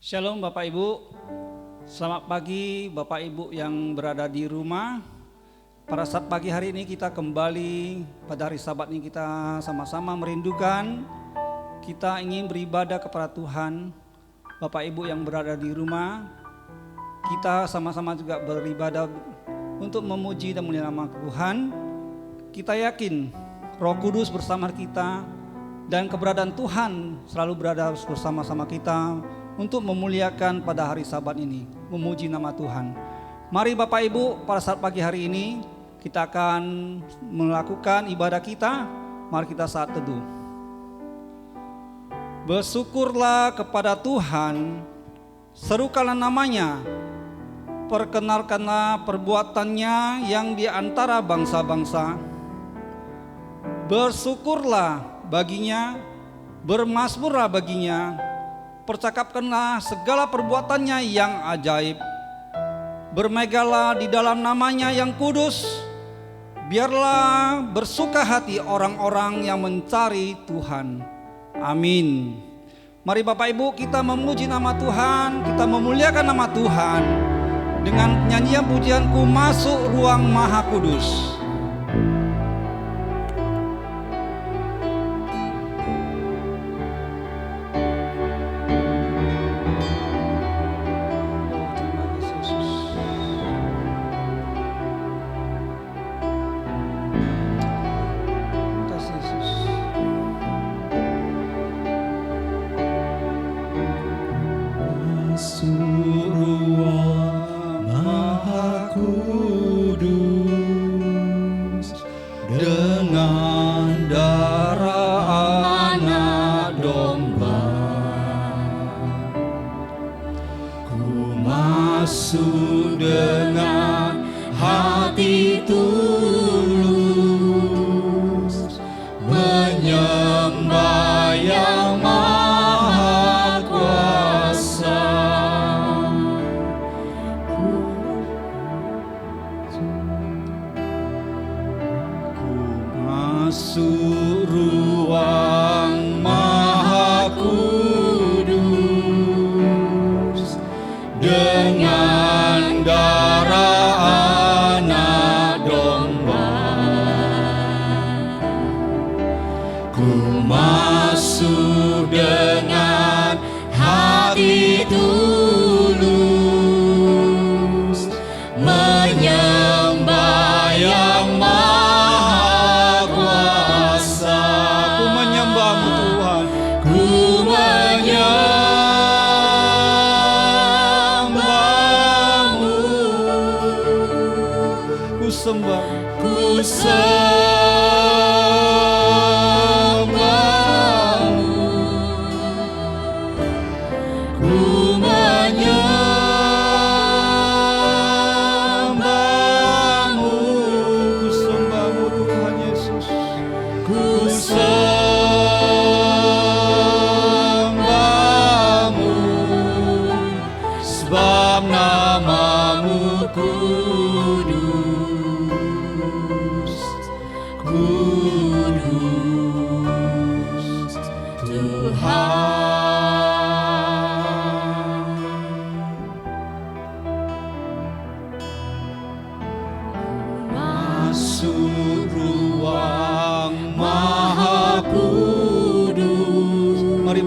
Shalom Bapak Ibu, selamat pagi Bapak Ibu yang berada di rumah. Pada saat pagi hari ini kita kembali pada hari Sabat ini kita sama-sama merindukan, kita ingin beribadah kepada Tuhan. Bapak Ibu yang berada di rumah, kita sama-sama juga beribadah untuk memuji dan memuliakan nama Tuhan. Kita yakin Roh Kudus bersama kita dan keberadaan Tuhan selalu berada bersama-sama kita untuk memuliakan pada hari Sabat ini, memuji nama Tuhan. Mari Bapak Ibu, pada saat pagi hari ini kita akan melakukan ibadah kita. Mari kita saat teduh. Bersyukurlah kepada Tuhan, serukanlah namanya, perkenalkanlah perbuatannya yang di antara bangsa-bangsa. Bersyukurlah baginya, bermazmurlah baginya, percakapkanlah segala perbuatannya yang ajaib. Bermegalah di dalam namanya yang kudus. Biarlah bersuka hati orang-orang yang mencari Tuhan. Amin. Mari Bapak Ibu kita memuji nama Tuhan, kita memuliakan nama Tuhan dengan nyanyian pujianku masuk ruang Maha Kudus.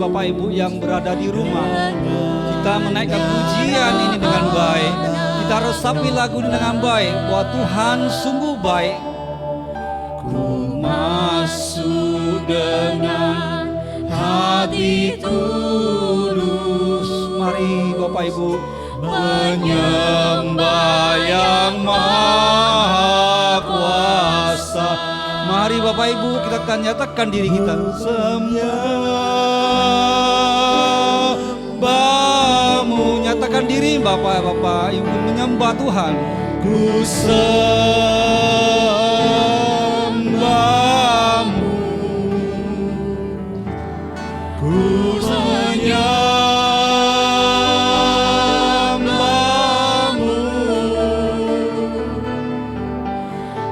Bapak Ibu yang berada di rumah, kita menaikkan pujian ini dengan baik. Kita resapi lagu ini dengan baik, bahwa Tuhan sungguh baik. Ku masuk dengan hati tulus. Mari Bapak Ibu menyembah yang Maha Kuasa. Mari Bapak Ibu kita akan nyatakan diri kita. Sembahmu, nyatakan diri Bapak-bapak yang menyembah Tuhan. Ku sembahmu, ku menyembahmu,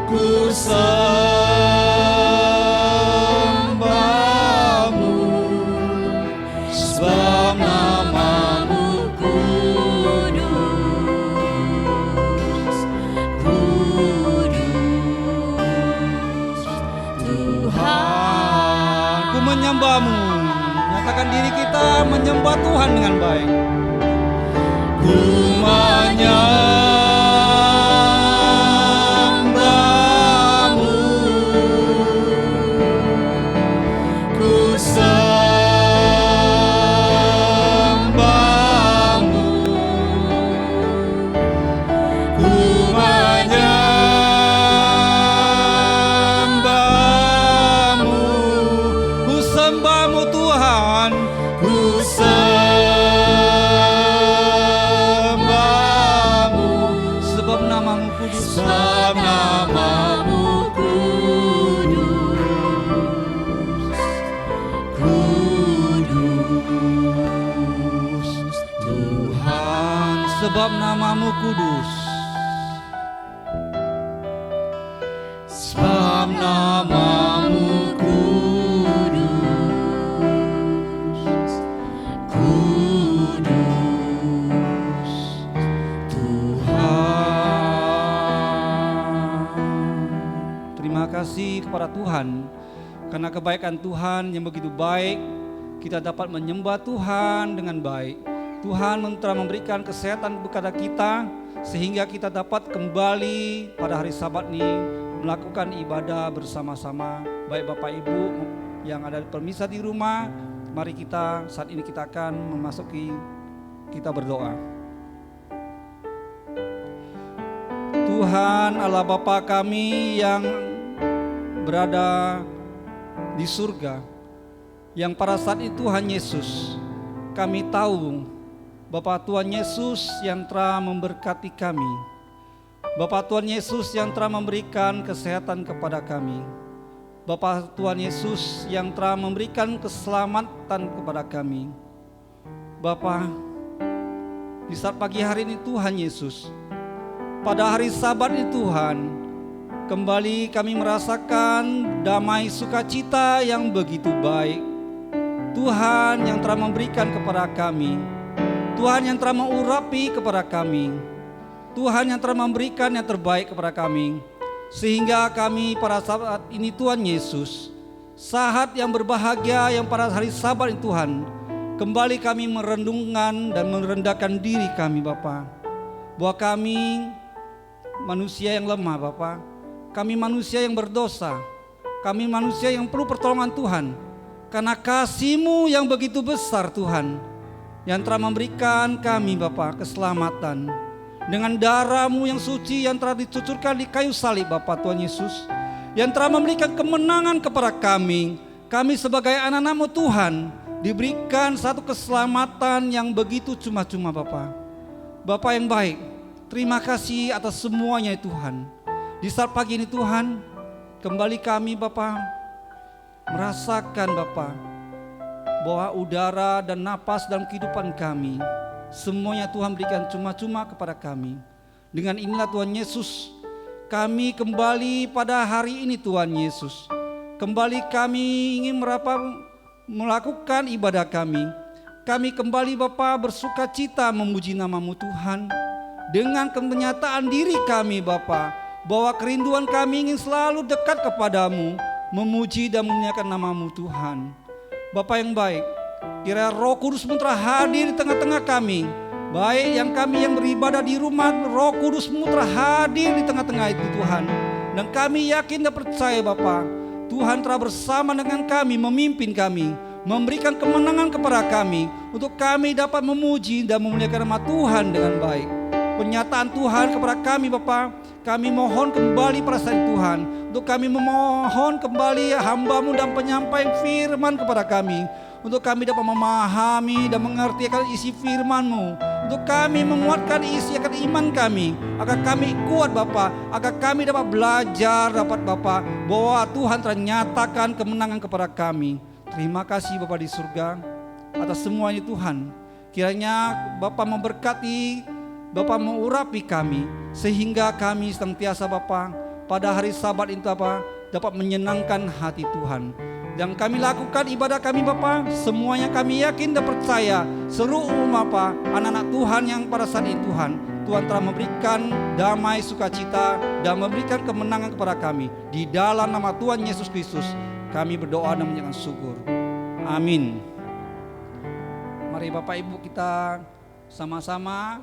ku sembahmu, sebab namamu menyembah-Mu. Nyatakan diri kita menyembah Tuhan dengan baik. Ku menyembah-Mu, ku sembah-Mu, ku menyembah-Mu, ku sembah-Mu Tuhan, ku sembah-Mu, sebab nama-Mu kudus, sebab nama-Mu kudus, Tuhan, sebab nama-Mu kudus, sebab nama-Mu kudus, kudus, Tuhan. Terima kasih kepada Tuhan, karena kebaikan Tuhan yang begitu baik, kita dapat menyembah Tuhan dengan baik. Tuhan telah memberikan kesehatan kepada kita, sehingga kita dapat kembali pada hari Sabat ini melakukan ibadah bersama-sama. Baik Bapak Ibu yang ada permisa di rumah, mari kita saat ini kita akan memasuki, kita berdoa. Tuhan Allah Bapa kami yang berada di surga, yang pada saat itu Tuhan Yesus, kami tahu Bapak Tuhan Yesus yang telah memberkati kami, Bapak Tuhan Yesus yang telah memberikan kesehatan kepada kami, Bapak Tuhan Yesus yang telah memberikan keselamatan kepada kami. Bapak, di saat pagi hari ini Tuhan Yesus, pada hari Sabat ini Tuhan, kembali kami merasakan damai sukacita yang begitu baik. Tuhan yang telah memberikan kepada kami, Tuhan yang telah mengurapi kepada kami, Tuhan yang telah memberikan yang terbaik kepada kami, sehingga kami pada saat ini Tuhan Yesus, saat yang berbahagia yang pada hari Sabat ini Tuhan, kembali kami merenungkan dan merendahkan diri kami Bapa, bahwa kami manusia yang lemah Bapa, kami manusia yang berdosa, kami manusia yang perlu pertolongan Tuhan, karena kasih-Mu yang begitu besar Tuhan, yang telah memberikan kami Bapa keselamatan dengan darah-Mu yang suci yang telah dicucurkan di kayu salib Bapa Tuhan Yesus, yang telah memberikan kemenangan kepada kami sebagai anak-anak-Mu Tuhan, diberikan satu keselamatan yang begitu cuma-cuma Bapa. Bapa yang baik, terima kasih atas semuanya Tuhan. Di saat pagi ini Tuhan, kembali kami Bapa merasakan Bapa bahwa udara dan napas dalam kehidupan kami, semuanya Tuhan berikan cuma-cuma kepada kami. Dengan inilah Tuhan Yesus, kami kembali pada hari ini Tuhan Yesus, kembali kami ingin melakukan ibadah kami. Kami kembali Bapa bersuka cita memuji nama-Mu Tuhan, dengan kenyataan diri kami Bapa, bahwa kerinduan kami ingin selalu dekat kepadamu, memuji dan memuliakan nama-Mu Tuhan. Bapa yang baik, kiranya Roh Kudus-Mu telah hadir di tengah-tengah kami, baik yang kami yang beribadah di rumah, Roh Kudus-Mu telah hadir di tengah-tengah itu Tuhan. Dan kami yakin dan percaya Bapa, Tuhan telah bersama dengan kami, memimpin kami, memberikan kemenangan kepada kami, untuk kami dapat memuji dan memuliakan nama Tuhan dengan baik. Penyataan Tuhan kepada kami Bapa, kami mohon kembali pada saat Tuhan, untuk kami memohon kembali hamba-Mu dan penyampaian firman kepada kami, untuk kami dapat memahami dan mengerti akan isi firman-Mu, untuk kami menguatkan isi akan iman kami, agar kami kuat Bapa, agar kami dapat belajar dapat Bapa, bahwa Tuhan telah nyatakan kemenangan kepada kami. Terima kasih Bapa di surga atas semuanya Tuhan. Kiranya Bapa memberkati, Bapa mengurapi kami, sehingga kami senantiasa Bapa pada hari Sabat itu Bapa dapat menyenangkan hati Tuhan. Dan kami lakukan ibadah kami Bapa, semuanya kami yakin dan percaya, seluruh umat Bapa, anak-anak Tuhan yang pada saat ini Tuhan telah memberikan damai sukacita dan memberikan kemenangan kepada kami. Di dalam nama Tuhan Yesus Kristus Kami berdoa dan mengucapkan syukur. Amin. Mari Bapak Ibu kita sama-sama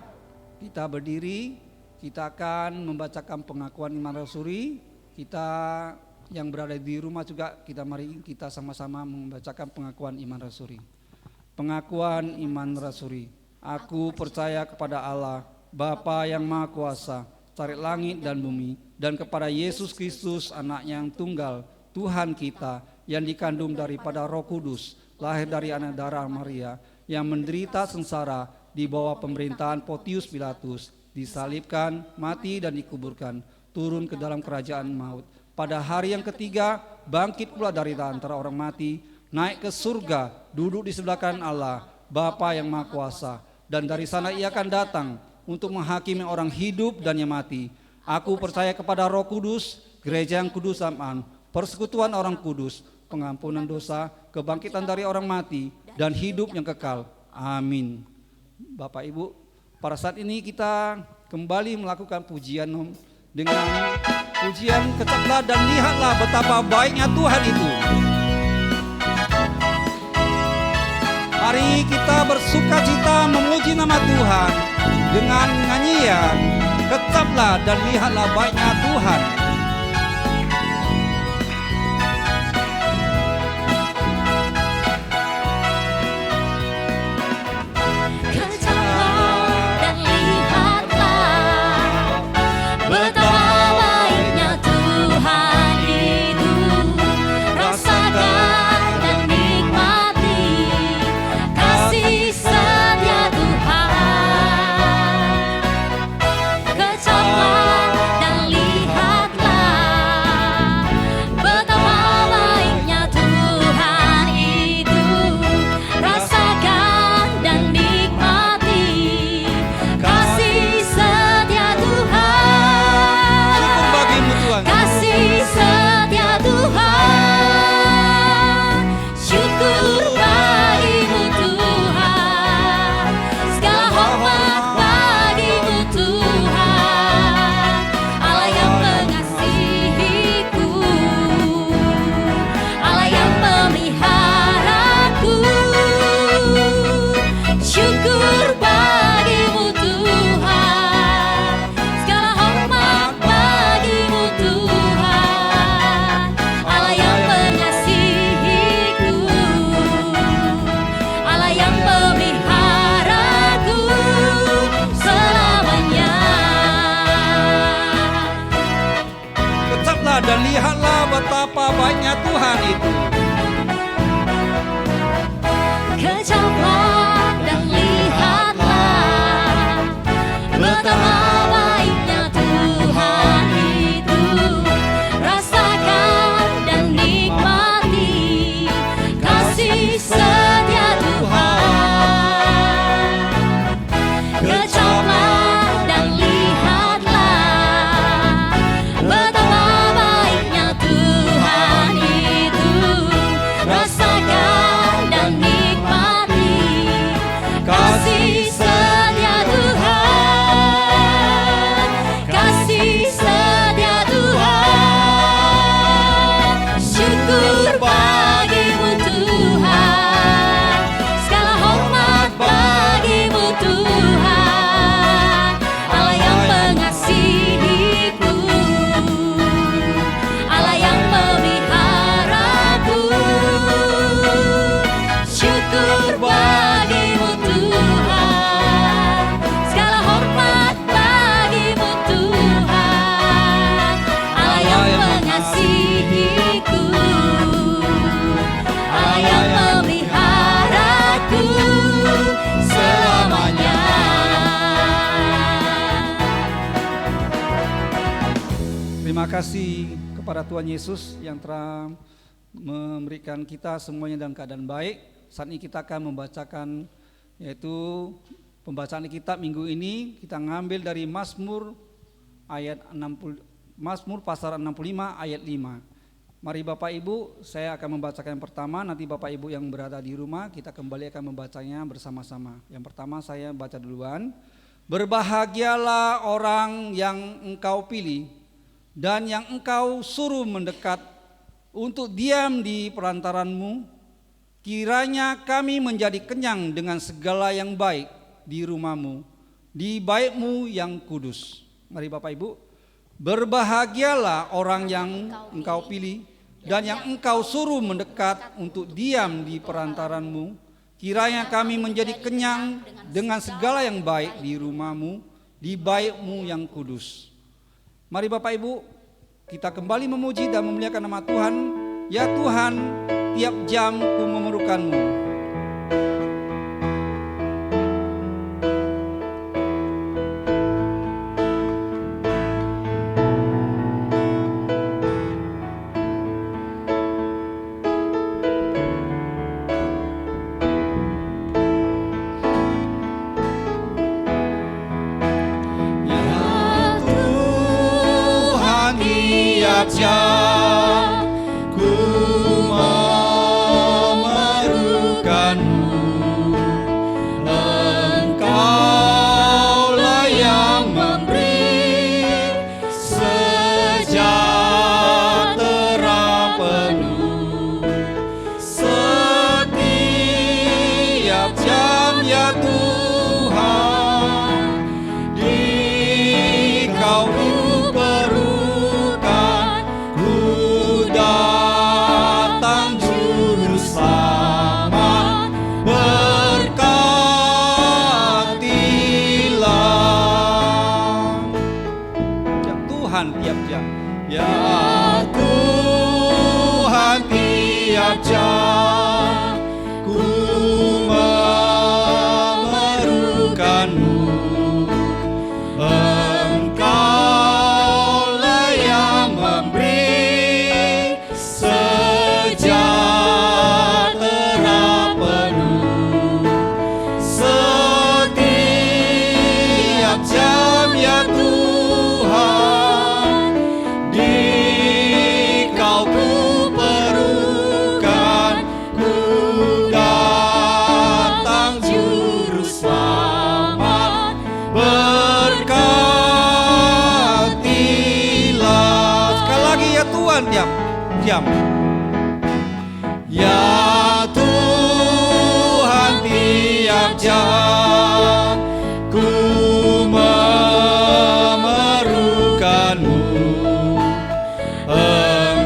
kita berdiri. Kita akan membacakan pengakuan iman rasuli. Kita yang berada di rumah juga mari kita sama-sama membacakan pengakuan iman rasuli. Pengakuan iman rasuli. Aku percaya kepada Allah, Bapa yang Maha Kuasa, Cari langit dan bumi, dan kepada Yesus Kristus, Anak-Nya yang tunggal, Tuhan kita, yang dikandung daripada Roh Kudus, lahir dari anak darah Maria, yang menderita sengsara di bawah pemerintahan Pontius Pilatus, disalibkan, mati dan dikuburkan, turun ke dalam kerajaan maut. Pada hari yang ketiga, bangkit pula dari antara orang mati, naik ke surga, duduk di sebelah kanan Allah, Bapa yang Maha Kuasa, dan dari sana ia akan datang untuk menghakimi orang hidup dan yang mati. Aku percaya kepada Roh Kudus, gereja yang kudus aman, persekutuan orang kudus, pengampunan dosa, kebangkitan dari orang mati, dan hidup yang kekal. Amin. Bapak Ibu, pada saat ini kita kembali melakukan pujian dengan pujian kecaplah dan lihatlah betapa baiknya Tuhan itu. Mari kita bersukacita memuji nama Tuhan dengan nyanyian kecaplah dan lihatlah baiknya Tuhan. Dan lihatlah betapa baiknya Tuhan itu. Kecaplah dan lihatlah betapa baiknya Tuhan itu. Rasakan dan nikmati kasih setia Tuhan. Kecaplah dan lihatlah betapa Tuhan itu. Rasakan dan nikmati kasih setia Tuhan. Kasih setia Tuhan. Syukur bagimu Tuhan. Segala hormat bagimu Tuhan. Allah yang mengasihiku, Allah yang memeliharaku. Syukur bagimu Tuhan. Segala hormat bagimu Tuhan. Allah yang mengasihiku, Allah yang memeliharaku selamanya. Terima kasih kepada Tuhan Yesus yang telah memberikan kita semuanya dalam keadaan baik. Saat ini kita akan membacakan yaitu pembacaan kitab minggu ini kita ngambil dari Mazmur ayat 60, Mazmur pasal 65 ayat 5. Mari Bapak Ibu, saya akan membacakan yang pertama, nanti Bapak Ibu yang berada di rumah kita kembali akan membacanya bersama-sama. Yang pertama saya baca duluan. Berbahagialah orang yang Engkau pilih dan yang Engkau suruh mendekat untuk diam di perantaranmu. Kiranya kami menjadi kenyang dengan segala yang baik di rumahmu, di baitmu yang kudus. Mari Bapak Ibu, berbahagialah orang yang engkau pilih dan yang engkau suruh mendekat untuk diam di perantaranmu. Kiranya kami menjadi kenyang dengan segala yang baik di rumahmu, di baitmu yang kudus. Mari Bapak Ibu, kita kembali memuji dan memuliakan nama Tuhan. Ya Tuhan, tiap jam ku memerlukanmu. jam ku memerlukanmu, Engkaulah yang memberi sejahtera penuh setiap jam ya Tuhan, di Kau ku perlukan, ku datang juru selamat, berkatilah Ya Tuhan tiap jam. ya Tuhan tiap jam ku memerlukanmu, Engkaulah yang memberi sejahtera penuh setiap jam ya Tuhan, di Kau ku perlukan, ku datang juru selamat, berkatilah. Sekali lagi ya Tuhan tiap jam. Ya Tuhan tiap jam ku memerlukanmu,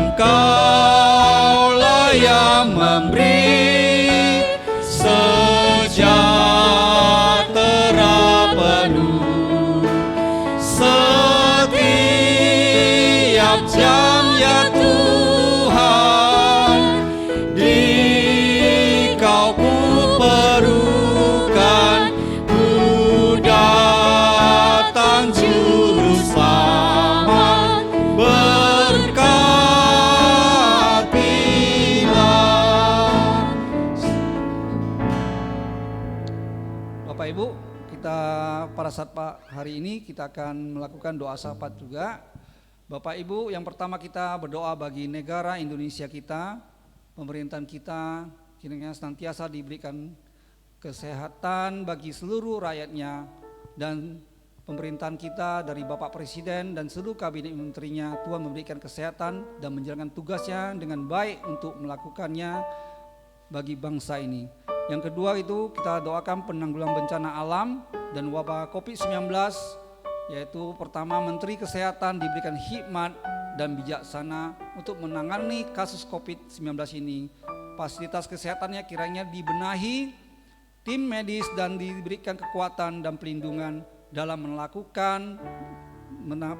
Engkaulah yang memberi sejahtera penuh setiap jam ya Tuhan, di Kau ku perlukan, ku datang juru selamat, berkatilah. Bapak Ibu, kita pada saat hari ini kita akan melakukan doa syafaat juga. Bapak Ibu, yang pertama kita berdoa bagi negara Indonesia kita, pemerintahan kita, kiranya senantiasa diberikan kesehatan bagi seluruh rakyatnya, dan pemerintahan kita dari Bapak Presiden dan seluruh kabinet menterinya, Tuhan memberikan kesehatan dan menjalankan tugasnya dengan baik untuk melakukannya bagi bangsa ini. Yang kedua itu kita doakan penanggulangan bencana alam dan wabah COVID-19, yaitu pertama Menteri Kesehatan diberikan hikmat dan bijaksana untuk menangani kasus COVID-19 ini. Fasilitas kesehatannya kiranya dibenahi, tim medis dan diberikan kekuatan dan pelindungan dalam melakukan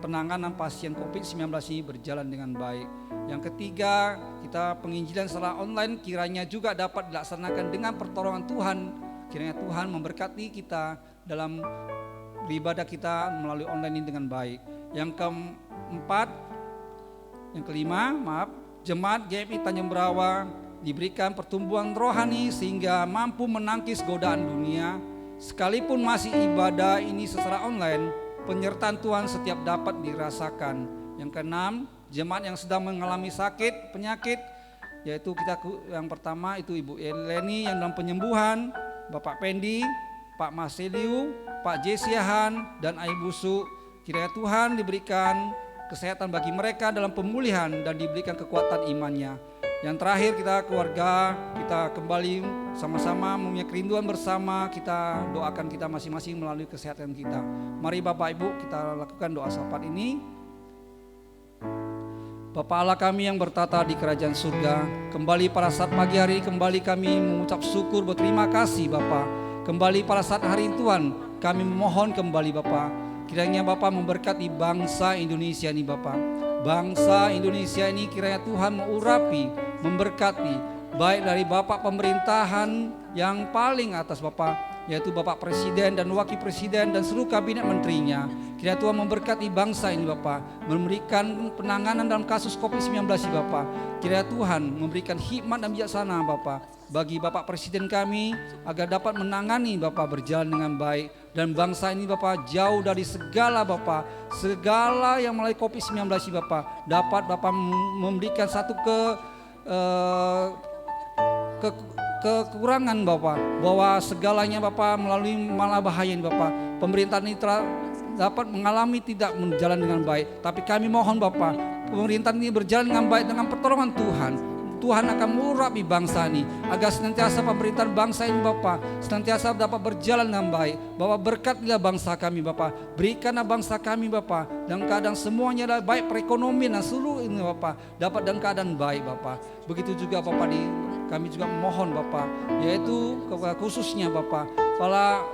penanganan pasien COVID-19 ini berjalan dengan baik. Yang ketiga, kita penginjilan secara online kiranya juga dapat dilaksanakan dengan pertolongan Tuhan. Kiranya Tuhan memberkati kita dalam beribadah kita melalui online ini dengan baik. Yang kelima, Jemaat GMI Tanjung Berawa diberikan pertumbuhan rohani sehingga mampu menangkis godaan dunia. Sekalipun masih ibadah ini secara online, penyertaan Tuhan setiap dapat dirasakan. Yang keenam, jemaat yang sedang mengalami sakit, penyakit, yaitu yang pertama itu Ibu Eleni yang dalam penyembuhan, Bapak Pendi, Pak Maseliu, Pak Jesiahan, dan Ibu Su. Kiranya Tuhan diberikan kesehatan bagi mereka dalam pemulihan dan diberikan kekuatan imannya. Yang terakhir kita keluarga, kita kembali sama-sama mempunyai kerinduan bersama, kita doakan kita masing-masing melalui kesehatan kita. Mari Bapak Ibu kita lakukan doa syafaat ini. Bapa Allah kami yang bertata di kerajaan surga, kembali pada saat pagi hari kembali kami mengucap syukur berterima kasih Bapa. Kembali pada saat hari Tuhan kami memohon kembali Bapa, kiranya Bapa memberkati bangsa Indonesia ini Bapa. Bangsa Indonesia ini kiranya Tuhan mengurapi, memberkati, baik dari Bapak pemerintahan yang paling atas Bapak, yaitu Bapak Presiden dan Wakil Presiden dan seluruh kabinet menterinya. Kiranya Tuhan memberkati bangsa ini Bapak, memberikan penanganan dalam kasus COVID-19 ini Bapak. Kiranya Tuhan memberikan hikmat dan bijaksana Bapak bagi Bapak Presiden kami agar dapat menangani Bapak berjalan dengan baik. Dan bangsa ini Bapak jauh dari segala Bapak, segala yang melalui COVID-19 ini Bapak, dapat Bapak memberikan satu kekurangan Bapak, bahwa segalanya Bapak melalui malah bahaya ini Bapak. Pemerintahan ini dapat mengalami tidak berjalan dengan baik, tapi kami mohon Bapak, pemerintahan ini berjalan dengan baik dengan pertolongan Tuhan. Tuhan akan mengurapi bangsa ini agar senantiasa pemerintahan bangsa ini Bapak senantiasa dapat berjalan dengan baik. Bapak berkatilah bangsa kami Bapak, berikanlah bangsa kami Bapak dalam keadaan semuanya adalah baik perekonomian dan seluruh ini Bapak dapat dalam keadaan baik Bapak. Begitu juga Bapak kami juga memohon Bapak, yaitu khususnya Bapak para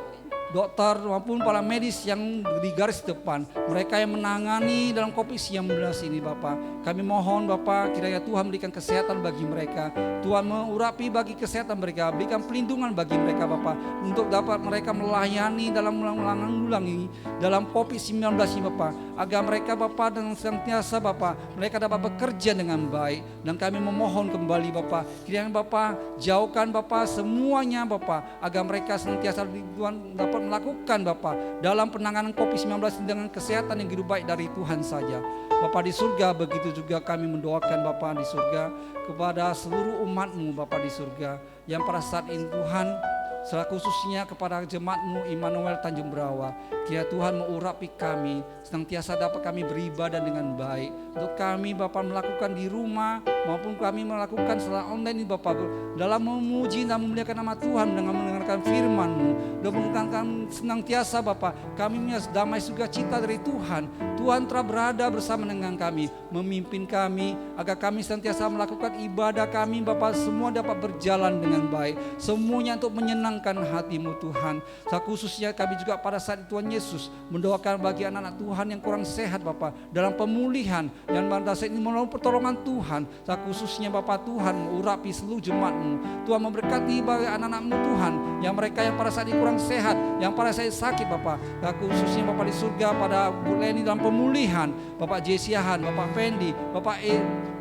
dokter maupun para medis yang di garis depan, mereka yang menangani dalam COVID-19 ini Bapak. Kami mohon Bapak, kiranya Tuhan berikan kesehatan bagi mereka, Tuhan mengurapi bagi kesehatan mereka, berikan pelindungan bagi mereka Bapak, untuk dapat mereka melayani dalam menanggulangi dalam COVID-19 ini Bapak, agar mereka Bapak dengan senantiasa Bapak, mereka dapat bekerja dengan baik. Dan kami memohon kembali Bapak, kiranya Bapak jauhkan Bapak semuanya Bapak, agar mereka senantiasa Tuhan dapat melakukan Bapak dalam penanganan COVID-19 dengan kesehatan yang hidup baik dari Tuhan saja. Bapak di surga, begitu juga kami mendoakan Bapak di surga kepada seluruh umat-Mu Bapak di surga, yang pada saat ini Tuhan, secara khususnya kepada jemaat-Mu Immanuel Tanjung Berawa, kiranya Tuhan mengurapi kami, senantiasa dapat kami beribadah dengan baik. Untuk kami Bapak melakukan di rumah maupun kami melakukan secara online ini Bapak, dalam memuji dan memuliakan nama Tuhan dengan mendengarkan firman-Mu, dan mendengarkan senantiasa Bapak kami punya damai sukacita dari Tuhan. Tuhan telah berada bersama dengan kami, memimpin kami agar kami senantiasa melakukan ibadah kami Bapak, semua dapat berjalan dengan baik, semuanya untuk menyenangkan hati-Mu Tuhan. Khususnya kami juga pada saat Tuhan Yesus mendoakan bagi anak-anak Tuhan yang kurang sehat Bapak, dalam pemulihan yang pada saat ini melalui pertolongan Tuhan. Khususnya Bapak Tuhan mengurapi seluruh jemaat-Mu, Tuhan memberkati bagi anak-anak-Mu Tuhan, yang mereka yang pada saat ini kurang sehat, yang pada saat ini sakit Bapak, khususnya Bapak di surga pada Bu Leni dalam pemulihan, Bapak Jesiahan, Bapak Fendi, Bapak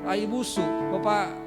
Aibusu, Bapak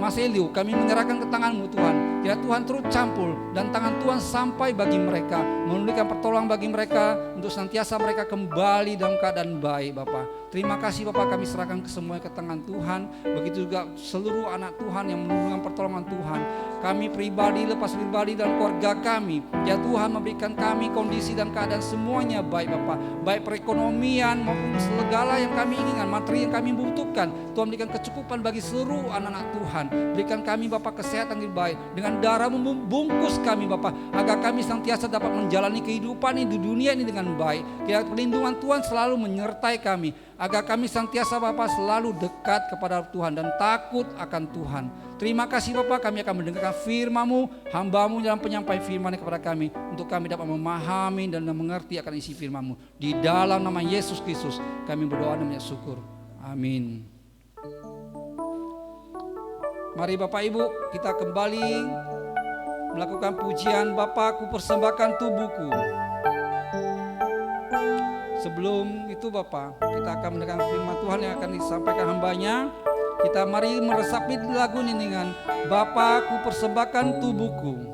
Mas Eliu, kami menyerahkan ke tangan-Mu Tuhan. Ya Tuhan turut campur dan tangan Tuhan sampai bagi mereka, memberikan pertolongan bagi mereka untuk senantiasa mereka kembali dalam keadaan baik Bapak. Terima kasih Bapak, kami serahkan semuanya ke tangan Tuhan. Begitu juga seluruh anak Tuhan yang menunggu pertolongan Tuhan. Kami pribadi, lepas pribadi dan keluarga kami, ya Tuhan memberikan kami kondisi dan keadaan semuanya baik Bapak, baik perekonomian maupun segala yang kami inginkan, materi yang kami butuhkan. Tuhan berikan kecukupan bagi seluruh anak-anak Tuhan. Berikan kami Bapak kesehatan yang baik, dengan darah membungkus kami Bapak, agar kami senantiasa dapat menjalani kehidupan ini di dunia ini dengan baik. Kiranya perlindungan Tuhan selalu menyertai kami, agar kami senantiasa Bapak selalu dekat kepada Tuhan dan takut akan Tuhan. Terima kasih Bapak, kami akan mendengarkan firman-Mu, hamba-Mu dalam penyampaian firman kepada kami, untuk kami dapat memahami dan mengerti akan isi firman-Mu. Di dalam nama Yesus Kristus kami berdoa dan menyembah syukur. Amin. Mari Bapak Ibu kita kembali melakukan pujian Bapa, ku persembahkan tubuhku. Sebelum itu Bapak, kita akan mendengarkan firman Tuhan yang akan disampaikan hambanya. Kita mari meresapi lagu ini dengan Bapa, ku persembahkan tubuhku.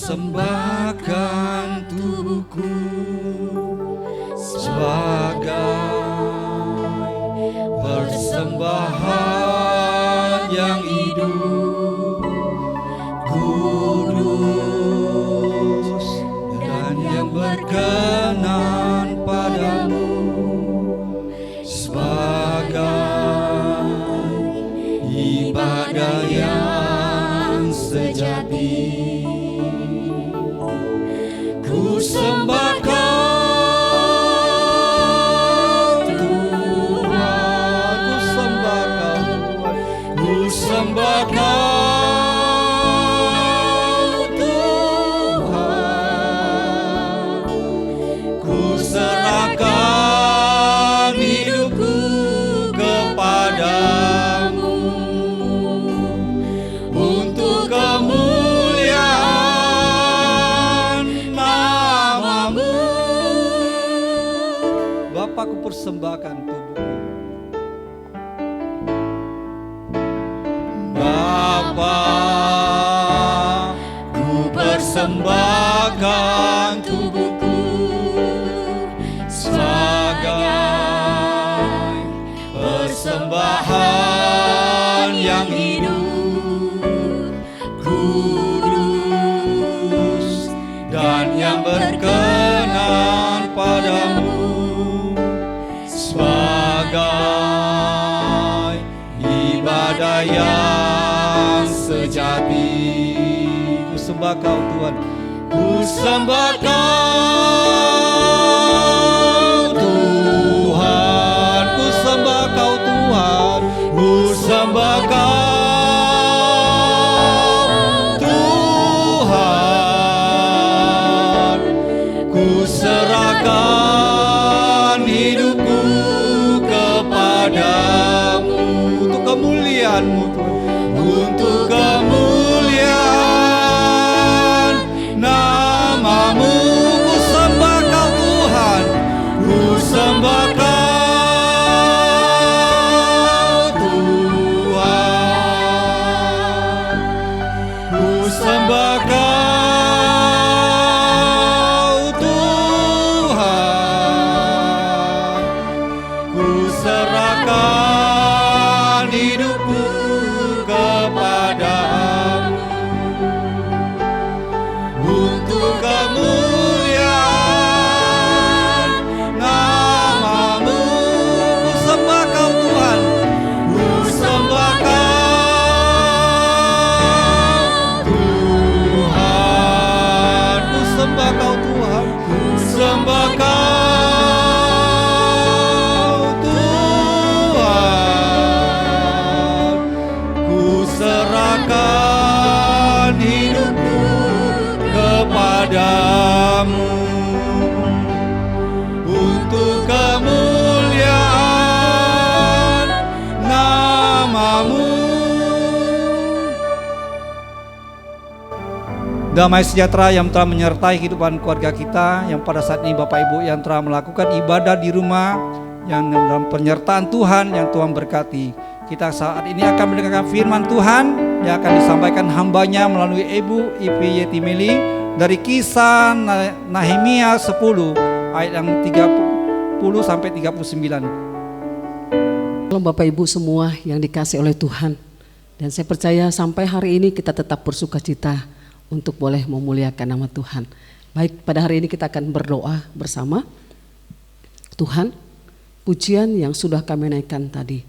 persembahkan tubuhku sebagai persembahan yang hidup, kudus, dan yang berkenan padamu, sebagai ibadah yang sejati. Ku sembah Kau Tuhan, ku sembah Kau, ku sembah Kau Tuhan, ku serahkan hidupku kepadamu untuk kemuliaan namamu. Bapa, ku persembahkan tubuhku. Bapa, ku persembahkan tubuhku sebagai persembahan yang hidup, kudus, dan yang berkenan padamu, sebagai ibadah yang sejati. Ku sembah Kau Tuhan. Ku sembah Kau Tuhan, ku sembah Kau Tuhan, ku sembah Kau Tuhan, ku serahkan hidupku kepadamu untuk kemuliaan-Mu Tuhan, untuk kemuliaan namamu. Ku sembah Kau Tuhan, ku sembah Kau Tuhan, ku sembah Kau Tuhan, ku serahkan hidupku kepadamu untuk kemuliaan namamu. Ku sembah Kau Tuhan, ku sembah Kau Tuhan, ku sembah Kau Tuhan, ku sembah Kau Tuhan, ku serahkan hidupku kepadamu untuk kemuliaan namamu. Damai sejahtera yang telah menyertai kehidupan keluarga kita, yang pada saat ini Bapak Ibu yang telah melakukan ibadah di rumah, yang dalam penyertaan Tuhan yang Tuhan berkati. Kita saat ini akan mendengarkan firman Tuhan yang akan disampaikan hambanya melalui Ibu Ipi Yetimeli dari Kisah Nehemia 10 ayat yang 30 sampai 39. Shalom Bapak Ibu semua yang dikasih oleh Tuhan. Dan saya percaya sampai hari ini kita tetap bersukacita untuk boleh memuliakan nama Tuhan. Baik, pada hari ini kita akan berdoa bersama. Tuhan, pujian yang sudah kami naikkan tadi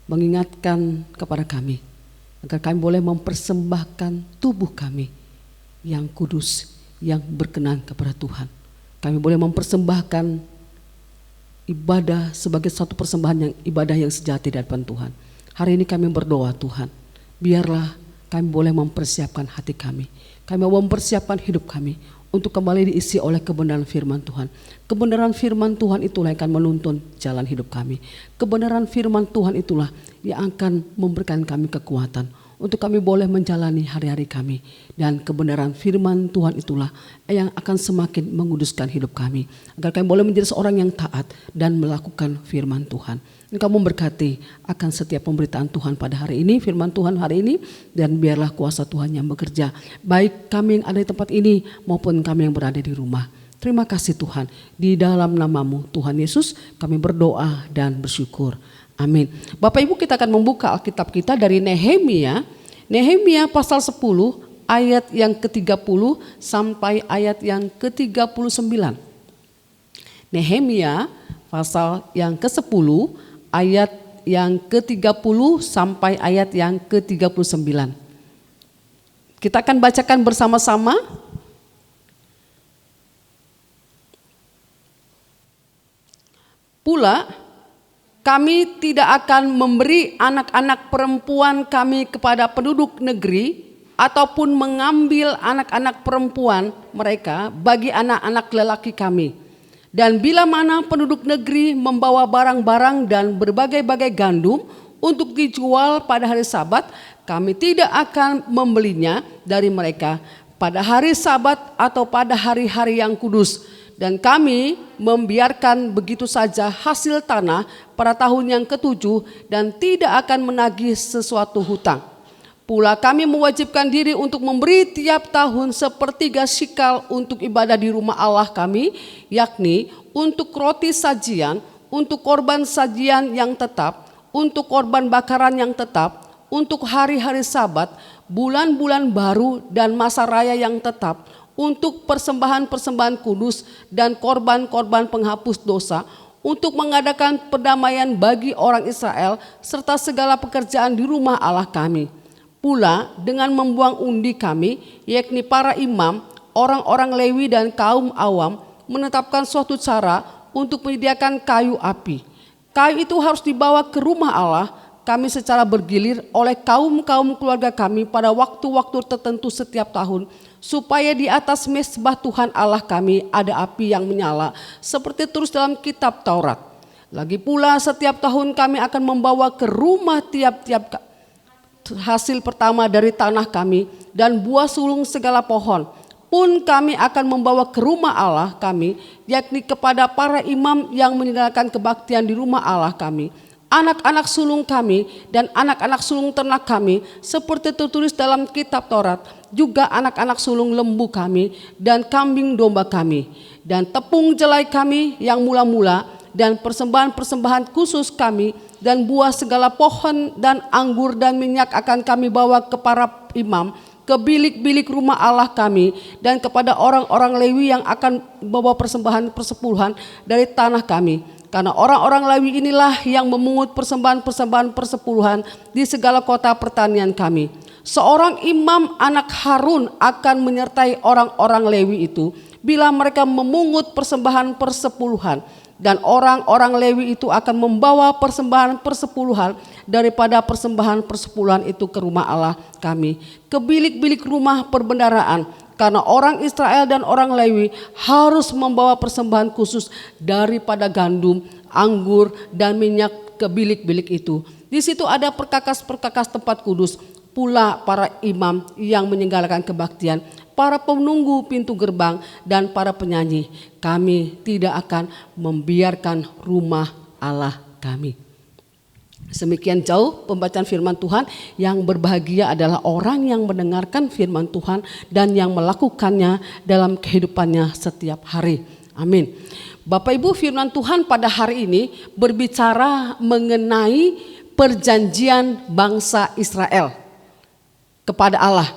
mengingatkan kepada kami agar kami boleh mempersembahkan tubuh kami yang kudus, yang berkenan kepada Tuhan. Kami boleh mempersembahkan ibadah sebagai satu persembahan yang ibadah yang sejati di hadapan Tuhan. Hari ini kami berdoa, Tuhan, biarlah kami boleh mempersiapkan hati kami. Kami mau mempersiapkan hidup kami untuk kembali diisi oleh kebenaran firman Tuhan. Kebenaran firman Tuhan itulah yang akan menuntun jalan hidup kami. Kebenaran firman Tuhan itulah yang akan memberikan kami kekuatan untuk kami boleh menjalani hari-hari kami. Dan kebenaran firman Tuhan itulah yang akan semakin menguduskan hidup kami, agar kami boleh menjadi seorang yang taat dan melakukan firman Tuhan. Engkau memberkati akan setiap pemberitaan Tuhan pada hari ini, firman Tuhan hari ini, dan biarlah kuasa Tuhan yang bekerja, baik kami yang ada di tempat ini maupun kami yang berada di rumah. Terima kasih Tuhan, di dalam nama-Mu Tuhan Yesus kami berdoa dan bersyukur. Amin. Bapak Ibu, kita akan membuka Alkitab kita dari Nehemia pasal 10 ayat yang ke-30 sampai ayat yang ke-39. Nehemia pasal yang ke-10 ayat yang ke-30 sampai ayat yang ke-39. Kita akan bacakan bersama-sama. Pula kami tidak akan memberi anak-anak perempuan kami kepada penduduk negeri ataupun mengambil anak-anak perempuan mereka bagi anak-anak lelaki kami. Dan bila mana penduduk negeri membawa barang-barang dan berbagai-bagai gandum untuk dijual pada hari Sabat, kami tidak akan membelinya dari mereka pada hari Sabat atau pada hari-hari yang kudus. Dan kami membiarkan begitu saja hasil tanah pada tahun yang ke-7 dan tidak akan menagih sesuatu hutang. Pula kami mewajibkan diri untuk memberi tiap tahun 1/3 shikal untuk ibadah di rumah Allah kami, yakni untuk roti sajian, untuk korban sajian yang tetap, untuk korban bakaran yang tetap, untuk hari-hari Sabat, bulan-bulan baru dan masa raya yang tetap, untuk persembahan-persembahan kudus dan korban-korban penghapus dosa, untuk mengadakan perdamaian bagi orang Israel, serta segala pekerjaan di rumah Allah kami. Pula dengan membuang undi kami, yakni para imam, orang-orang Lewi dan kaum awam, menetapkan suatu cara untuk menyediakan kayu api. Kayu itu harus dibawa ke rumah Allah kami secara bergilir oleh kaum-kaum keluarga kami pada waktu-waktu tertentu setiap tahun, supaya di atas mezbah Tuhan Allah kami ada api yang menyala, seperti terus dalam kitab Taurat. Lagi pula setiap tahun kami akan membawa ke rumah tiap-tiap hasil pertama dari tanah kami dan buah sulung segala pohon. Pun kami akan membawa ke rumah Allah kami, yakni kepada para imam yang meninggalkan kebaktian di rumah Allah kami, anak-anak sulung kami dan anak-anak sulung ternak kami, seperti tertulis dalam kitab Taurat, juga anak-anak sulung lembu kami dan kambing domba kami, dan tepung jelai kami yang mula-mula, dan persembahan-persembahan khusus kami, dan buah segala pohon dan anggur dan minyak akan kami bawa ke para imam, ke bilik-bilik rumah Allah kami, dan kepada orang-orang Lewi yang akan membawa persembahan persepuluhan dari tanah kami. Karena orang-orang Lewi inilah yang memungut persembahan-persembahan persepuluhan di segala kota pertanian kami. Seorang imam anak Harun akan menyertai orang-orang Lewi itu bila mereka memungut persembahan persepuluhan. Dan orang-orang Lewi itu akan membawa persembahan persepuluhan daripada persembahan persepuluhan itu ke rumah Allah kami, ke bilik-bilik rumah perbendaharaan. Karena orang Israel dan orang Lewi harus membawa persembahan khusus daripada gandum, anggur, dan minyak ke bilik-bilik itu. Di situ ada perkakas-perkakas tempat kudus, pula para imam yang menyelenggarakan kebaktian, para penunggu pintu gerbang, dan para penyanyi. Kami tidak akan membiarkan rumah Allah kami. Semikian jauh pembacaan firman Tuhan. Yang berbahagia adalah orang yang mendengarkan firman Tuhan dan yang melakukannya dalam kehidupannya setiap hari. Amin. Bapak Ibu, firman Tuhan pada hari ini berbicara mengenai perjanjian bangsa Israel kepada Allah.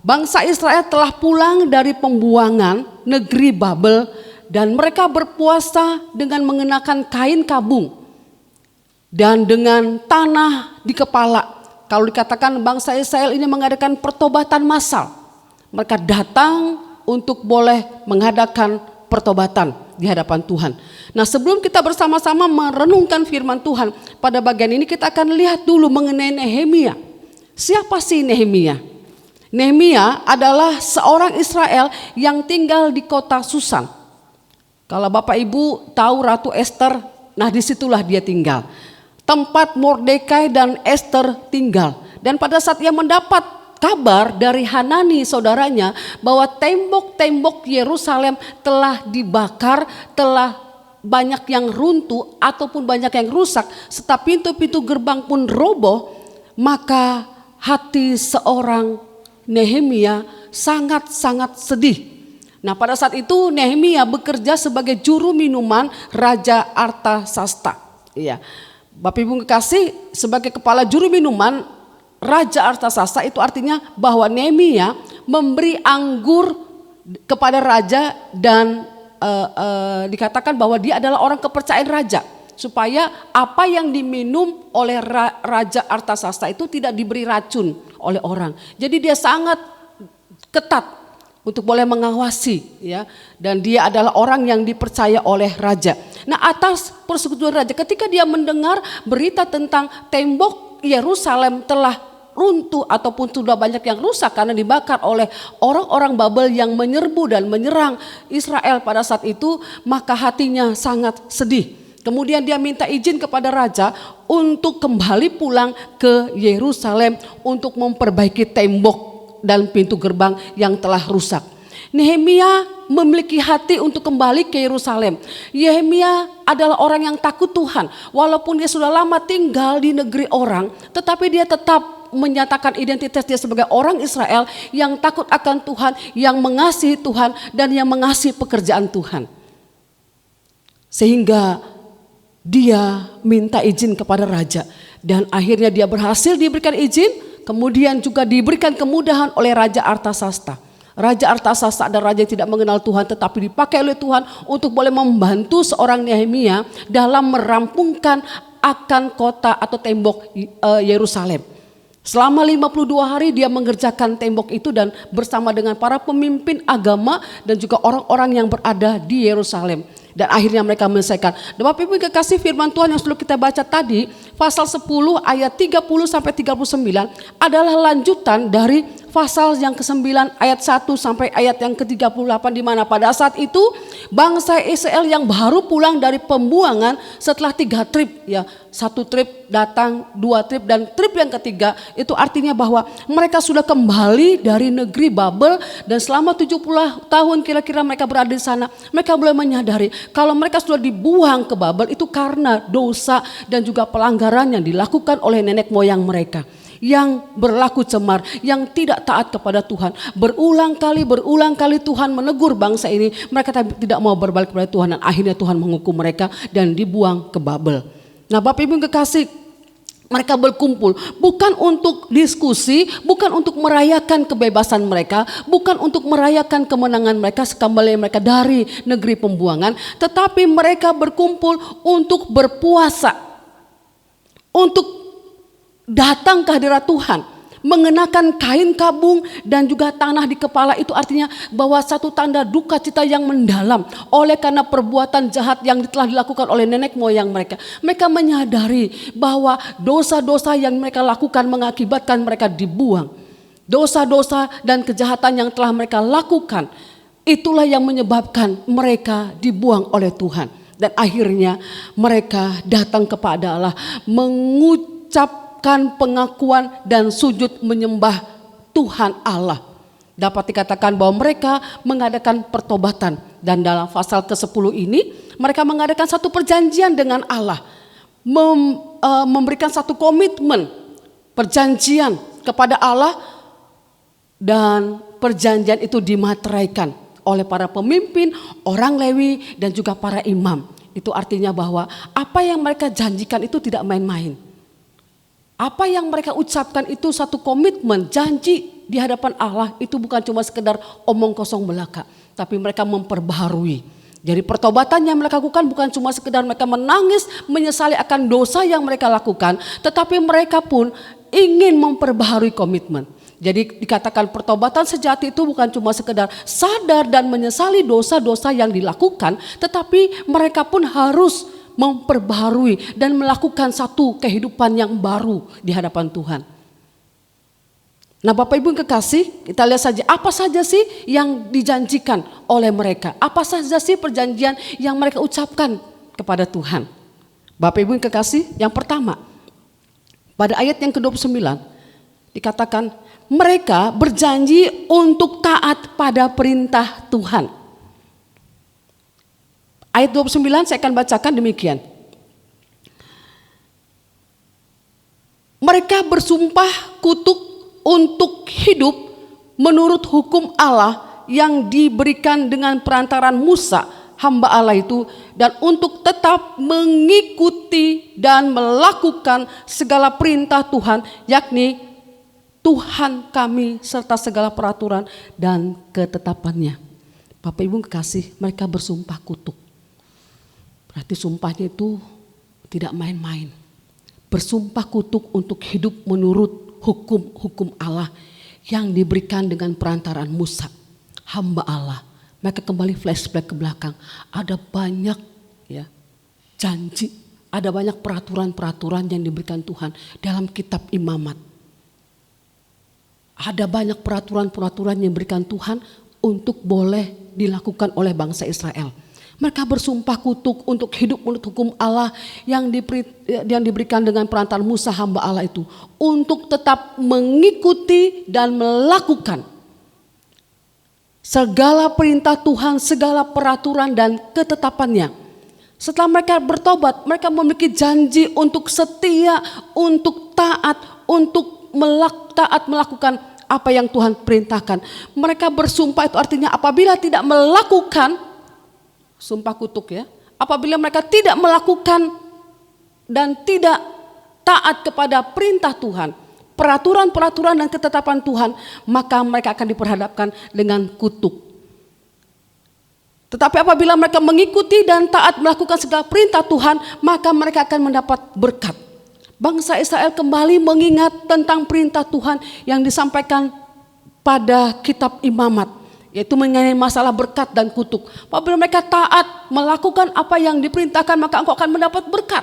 Bangsa Israel telah pulang dari pembuangan negeri Babel dan mereka berpuasa dengan mengenakan kain kabung dan dengan tanah di kepala. Kalau dikatakan bangsa Israel ini mengadakan pertobatan massal. Mereka datang untuk boleh mengadakan pertobatan di hadapan Tuhan. Nah, sebelum kita bersama-sama merenungkan firman Tuhan pada bagian ini, kita akan lihat dulu mengenai Nehemia. Siapa sih Nehemia? Nehemia adalah seorang Israel yang tinggal di kota Susan. Kalau Bapak Ibu tahu Ratu Esther, nah disitulah dia tinggal. Tempat Mordekai dan Esther tinggal. Dan pada saat ia mendapat kabar dari Hanani saudaranya bahwa tembok-tembok Yerusalem telah dibakar, telah banyak yang runtuh ataupun banyak yang rusak, serta pintu-pintu gerbang pun roboh, maka hati seorang Nehemia sangat-sangat sedih. Nah, pada saat itu Nehemia bekerja sebagai juru minuman Raja Artasasta. Iya. Bapak Ibu kekasih, sebagai kepala juru minuman Raja Artasasta itu artinya bahwa Nehemia memberi anggur kepada raja dan dikatakan bahwa dia adalah orang kepercayaan raja, supaya apa yang diminum oleh Raja Artasasta itu tidak diberi racun oleh orang. Jadi dia sangat ketat untuk boleh mengawasi, ya, dan dia adalah orang yang dipercaya oleh raja. Nah, atas persetujuan raja, ketika dia mendengar berita tentang tembok Yerusalem telah runtuh ataupun sudah banyak yang rusak karena dibakar oleh orang-orang Babel yang menyerbu dan menyerang Israel pada saat itu, maka hatinya sangat sedih. Kemudian dia minta izin kepada raja untuk kembali pulang ke Yerusalem untuk memperbaiki tembok dan pintu gerbang yang telah rusak. Nehemia memiliki hati untuk kembali ke Yerusalem. Nehemia adalah orang yang takut Tuhan. Walaupun dia sudah lama tinggal di negeri orang, tetapi dia tetap menyatakan identitas dia sebagai orang Israel yang takut akan Tuhan, yang mengasihi Tuhan dan yang mengasihi pekerjaan Tuhan. Sehingga dia minta izin kepada raja dan akhirnya dia berhasil diberikan izin, kemudian juga diberikan kemudahan oleh Raja Artasasta. Raja Artasasta adalah raja yang tidak mengenal Tuhan, tetapi dipakai oleh Tuhan untuk boleh membantu seorang Nehemia dalam merampungkan akan kota atau tembok Yerusalem. Selama 52 hari dia mengerjakan tembok itu dan bersama dengan para pemimpin agama dan juga orang-orang yang berada di Yerusalem. Dan akhirnya mereka menyelesaikan. Dan Bapak Ibu kekasih, firman Tuhan yang sudah kita baca tadi, pasal 10 ayat 30 sampai 39 adalah lanjutan dari pasal yang ke-9 ayat 1 sampai ayat yang ke-38, di mana pada saat itu bangsa Israel yang baru pulang dari pembuangan setelah 3 trip, ya, 1 trip datang, 2 trip dan trip yang ketiga, itu artinya bahwa mereka sudah kembali dari negeri Babel dan selama 70 tahun kira-kira mereka berada di sana. Mereka mulai menyadari kalau mereka sudah dibuang ke Babel itu karena dosa dan juga pelanggaran yang dilakukan oleh nenek moyang mereka, yang berlaku cemar, yang tidak taat kepada Tuhan. Berulang kali Tuhan menegur bangsa ini, mereka tidak mau berbalik kepada Tuhan dan akhirnya Tuhan menghukum mereka dan dibuang ke Babel. Nah, Bapak Ibu kekasih, mereka berkumpul bukan untuk diskusi, bukan untuk merayakan kebebasan mereka, bukan untuk merayakan kemenangan mereka, kembali mereka dari negeri pembuangan, tetapi mereka berkumpul untuk berpuasa, untuk datang ke hadirat Tuhan, mengenakan kain kabung dan juga tanah di kepala. Itu artinya bahwa satu tanda duka cita yang mendalam oleh karena perbuatan jahat yang telah dilakukan oleh nenek moyang mereka. Mereka menyadari bahwa dosa-dosa yang mereka lakukan mengakibatkan mereka dibuang. Dosa-dosa dan kejahatan yang telah mereka lakukan, itulah yang menyebabkan mereka dibuang oleh Tuhan. Dan akhirnya mereka datang kepada Allah, mengucapkan pengakuan dan sujud menyembah Tuhan Allah. Dapat dikatakan bahwa mereka mengadakan pertobatan, dan dalam pasal ke-10 ini mereka mengadakan satu perjanjian dengan Allah, memberikan satu komitmen perjanjian kepada Allah, dan perjanjian itu dimateraikan oleh para pemimpin, orang Lewi dan juga para imam. Itu artinya bahwa apa yang mereka janjikan itu tidak main-main. Apa yang mereka ucapkan itu satu komitmen, janji di hadapan Allah, itu bukan cuma sekedar omong kosong belaka, tapi mereka memperbaharui. Jadi pertobatan yang mereka lakukan bukan cuma sekedar mereka menangis, menyesali akan dosa yang mereka lakukan, tetapi mereka pun ingin memperbaharui komitmen. Jadi dikatakan pertobatan sejati itu bukan cuma sekedar sadar dan menyesali dosa-dosa yang dilakukan, tetapi mereka pun harus memperbaharui dan melakukan satu kehidupan yang baru di hadapan Tuhan. Nah, Bapak Ibu kekasih, kita lihat saja apa saja sih yang dijanjikan oleh mereka. Apa saja sih perjanjian yang mereka ucapkan kepada Tuhan. Bapak Ibu kekasih, yang pertama pada ayat yang ke-29, Dikatakan mereka berjanji untuk taat pada perintah Tuhan. Ayat 29 saya akan bacakan demikian. Mereka bersumpah kutuk untuk hidup menurut hukum Allah yang diberikan dengan perantaran Musa, hamba Allah itu, dan untuk tetap mengikuti dan melakukan segala perintah Tuhan, yakni Tuhan kami serta segala peraturan dan ketetapannya. Bapak Ibu kekasih, mereka bersumpah kutuk. Berarti sumpahnya itu tidak main-main. Bersumpah kutuk untuk hidup menurut hukum-hukum Allah yang diberikan dengan perantaran Musa, hamba Allah. Mereka kembali flashback ke belakang. Ada banyak janji, ada banyak peraturan-peraturan yang diberikan Tuhan dalam kitab Imamat. Ada banyak peraturan-peraturan yang diberikan Tuhan untuk boleh dilakukan oleh bangsa Israel. Mereka bersumpah kutuk untuk hidup menurut hukum Allah yang diberikan dengan perantaran Musa, hamba Allah itu, untuk tetap mengikuti dan melakukan segala perintah Tuhan, segala peraturan dan ketetapannya. Setelah mereka bertobat, mereka memiliki janji untuk setia, untuk taat, untuk melakukan apa yang Tuhan perintahkan. Mereka bersumpah itu artinya apabila tidak melakukan, sumpah kutuk apabila mereka tidak melakukan dan tidak taat kepada perintah Tuhan, peraturan-peraturan dan ketetapan Tuhan, maka mereka akan diperhadapkan dengan kutuk. Tetapi apabila mereka mengikuti dan taat melakukan segala perintah Tuhan, maka mereka akan mendapat berkat. Bangsa Israel kembali mengingat tentang perintah Tuhan yang disampaikan pada kitab Imamat, yaitu mengenai masalah berkat dan kutuk. Apabila mereka taat melakukan apa yang diperintahkan, maka engkau akan mendapat berkat.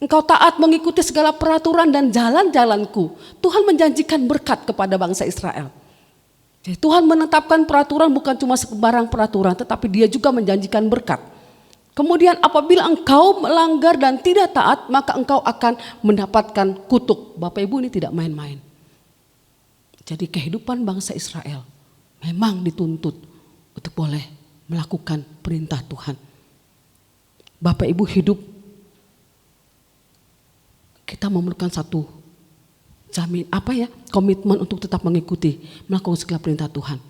Engkau taat mengikuti segala peraturan dan jalan-jalanku. Tuhan menjanjikan berkat kepada bangsa Israel. Jadi Tuhan menetapkan peraturan bukan cuma sebarang peraturan, tetapi Dia juga menjanjikan berkat. Kemudian apabila engkau melanggar dan tidak taat, maka engkau akan mendapatkan kutuk. Bapak Ibu, ini tidak main-main. Jadi kehidupan bangsa Israel memang dituntut untuk boleh melakukan perintah Tuhan. Bapak Ibu, hidup kita memerlukan satu komitmen untuk tetap mengikuti, melakukan segala perintah Tuhan.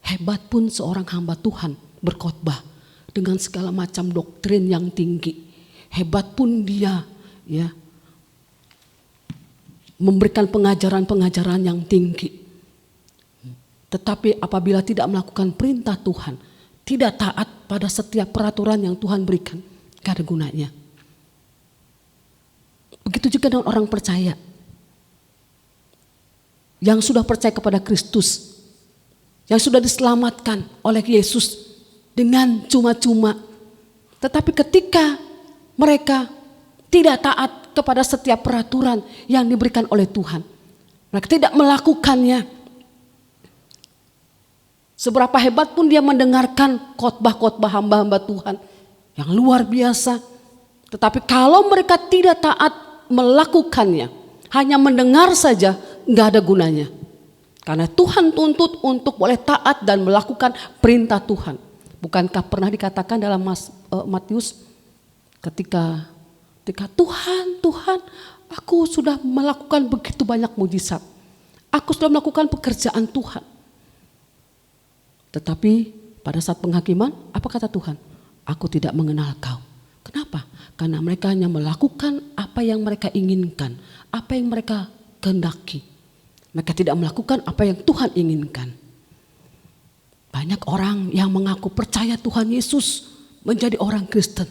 Hebat pun seorang hamba Tuhan berkhotbah dengan segala macam doktrin yang tinggi. Hebat pun dia memberikan pengajaran-pengajaran yang tinggi. Tetapi apabila tidak melakukan perintah Tuhan, tidak taat pada setiap peraturan yang Tuhan berikan, gak ada gunanya. Begitu juga dengan orang percaya yang sudah percaya kepada Kristus, yang sudah diselamatkan oleh Yesus dengan cuma-cuma. Tetapi ketika mereka tidak taat kepada setiap peraturan yang diberikan oleh Tuhan, mereka tidak melakukannya, seberapa hebat pun dia mendengarkan khotbah-khotbah hamba-hamba Tuhan yang luar biasa, tetapi kalau mereka tidak taat melakukannya, hanya mendengar saja, nggak ada gunanya. Karena Tuhan tuntut untuk boleh taat dan melakukan perintah Tuhan. Bukankah pernah dikatakan dalam Matius ketika Tuhan, aku sudah melakukan begitu banyak mujizat, aku sudah melakukan pekerjaan Tuhan. Tetapi pada saat penghakiman, apa kata Tuhan? Aku tidak mengenal kau. Kenapa? Karena mereka hanya melakukan apa yang mereka inginkan, apa yang mereka kehendaki. Mereka tidak melakukan apa yang Tuhan inginkan. Banyak orang yang mengaku percaya Tuhan Yesus, menjadi orang Kristen,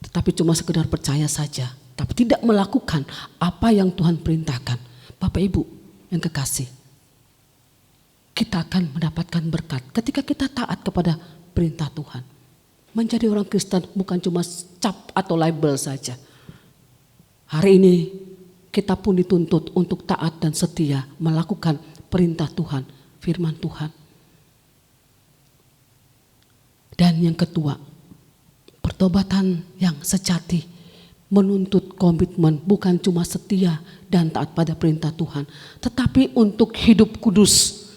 tetapi cuma sekedar percaya saja, tapi tidak melakukan apa yang Tuhan perintahkan. Bapak Ibu yang kekasih, kita akan mendapatkan berkat ketika kita taat kepada perintah Tuhan. Menjadi orang Kristen bukan cuma cap atau label saja. Hari ini kita pun dituntut untuk taat dan setia melakukan perintah Tuhan, firman Tuhan. Dan yang kedua, pertobatan yang sejati menuntut komitmen, bukan cuma setia dan taat pada perintah Tuhan, tetapi untuk hidup kudus.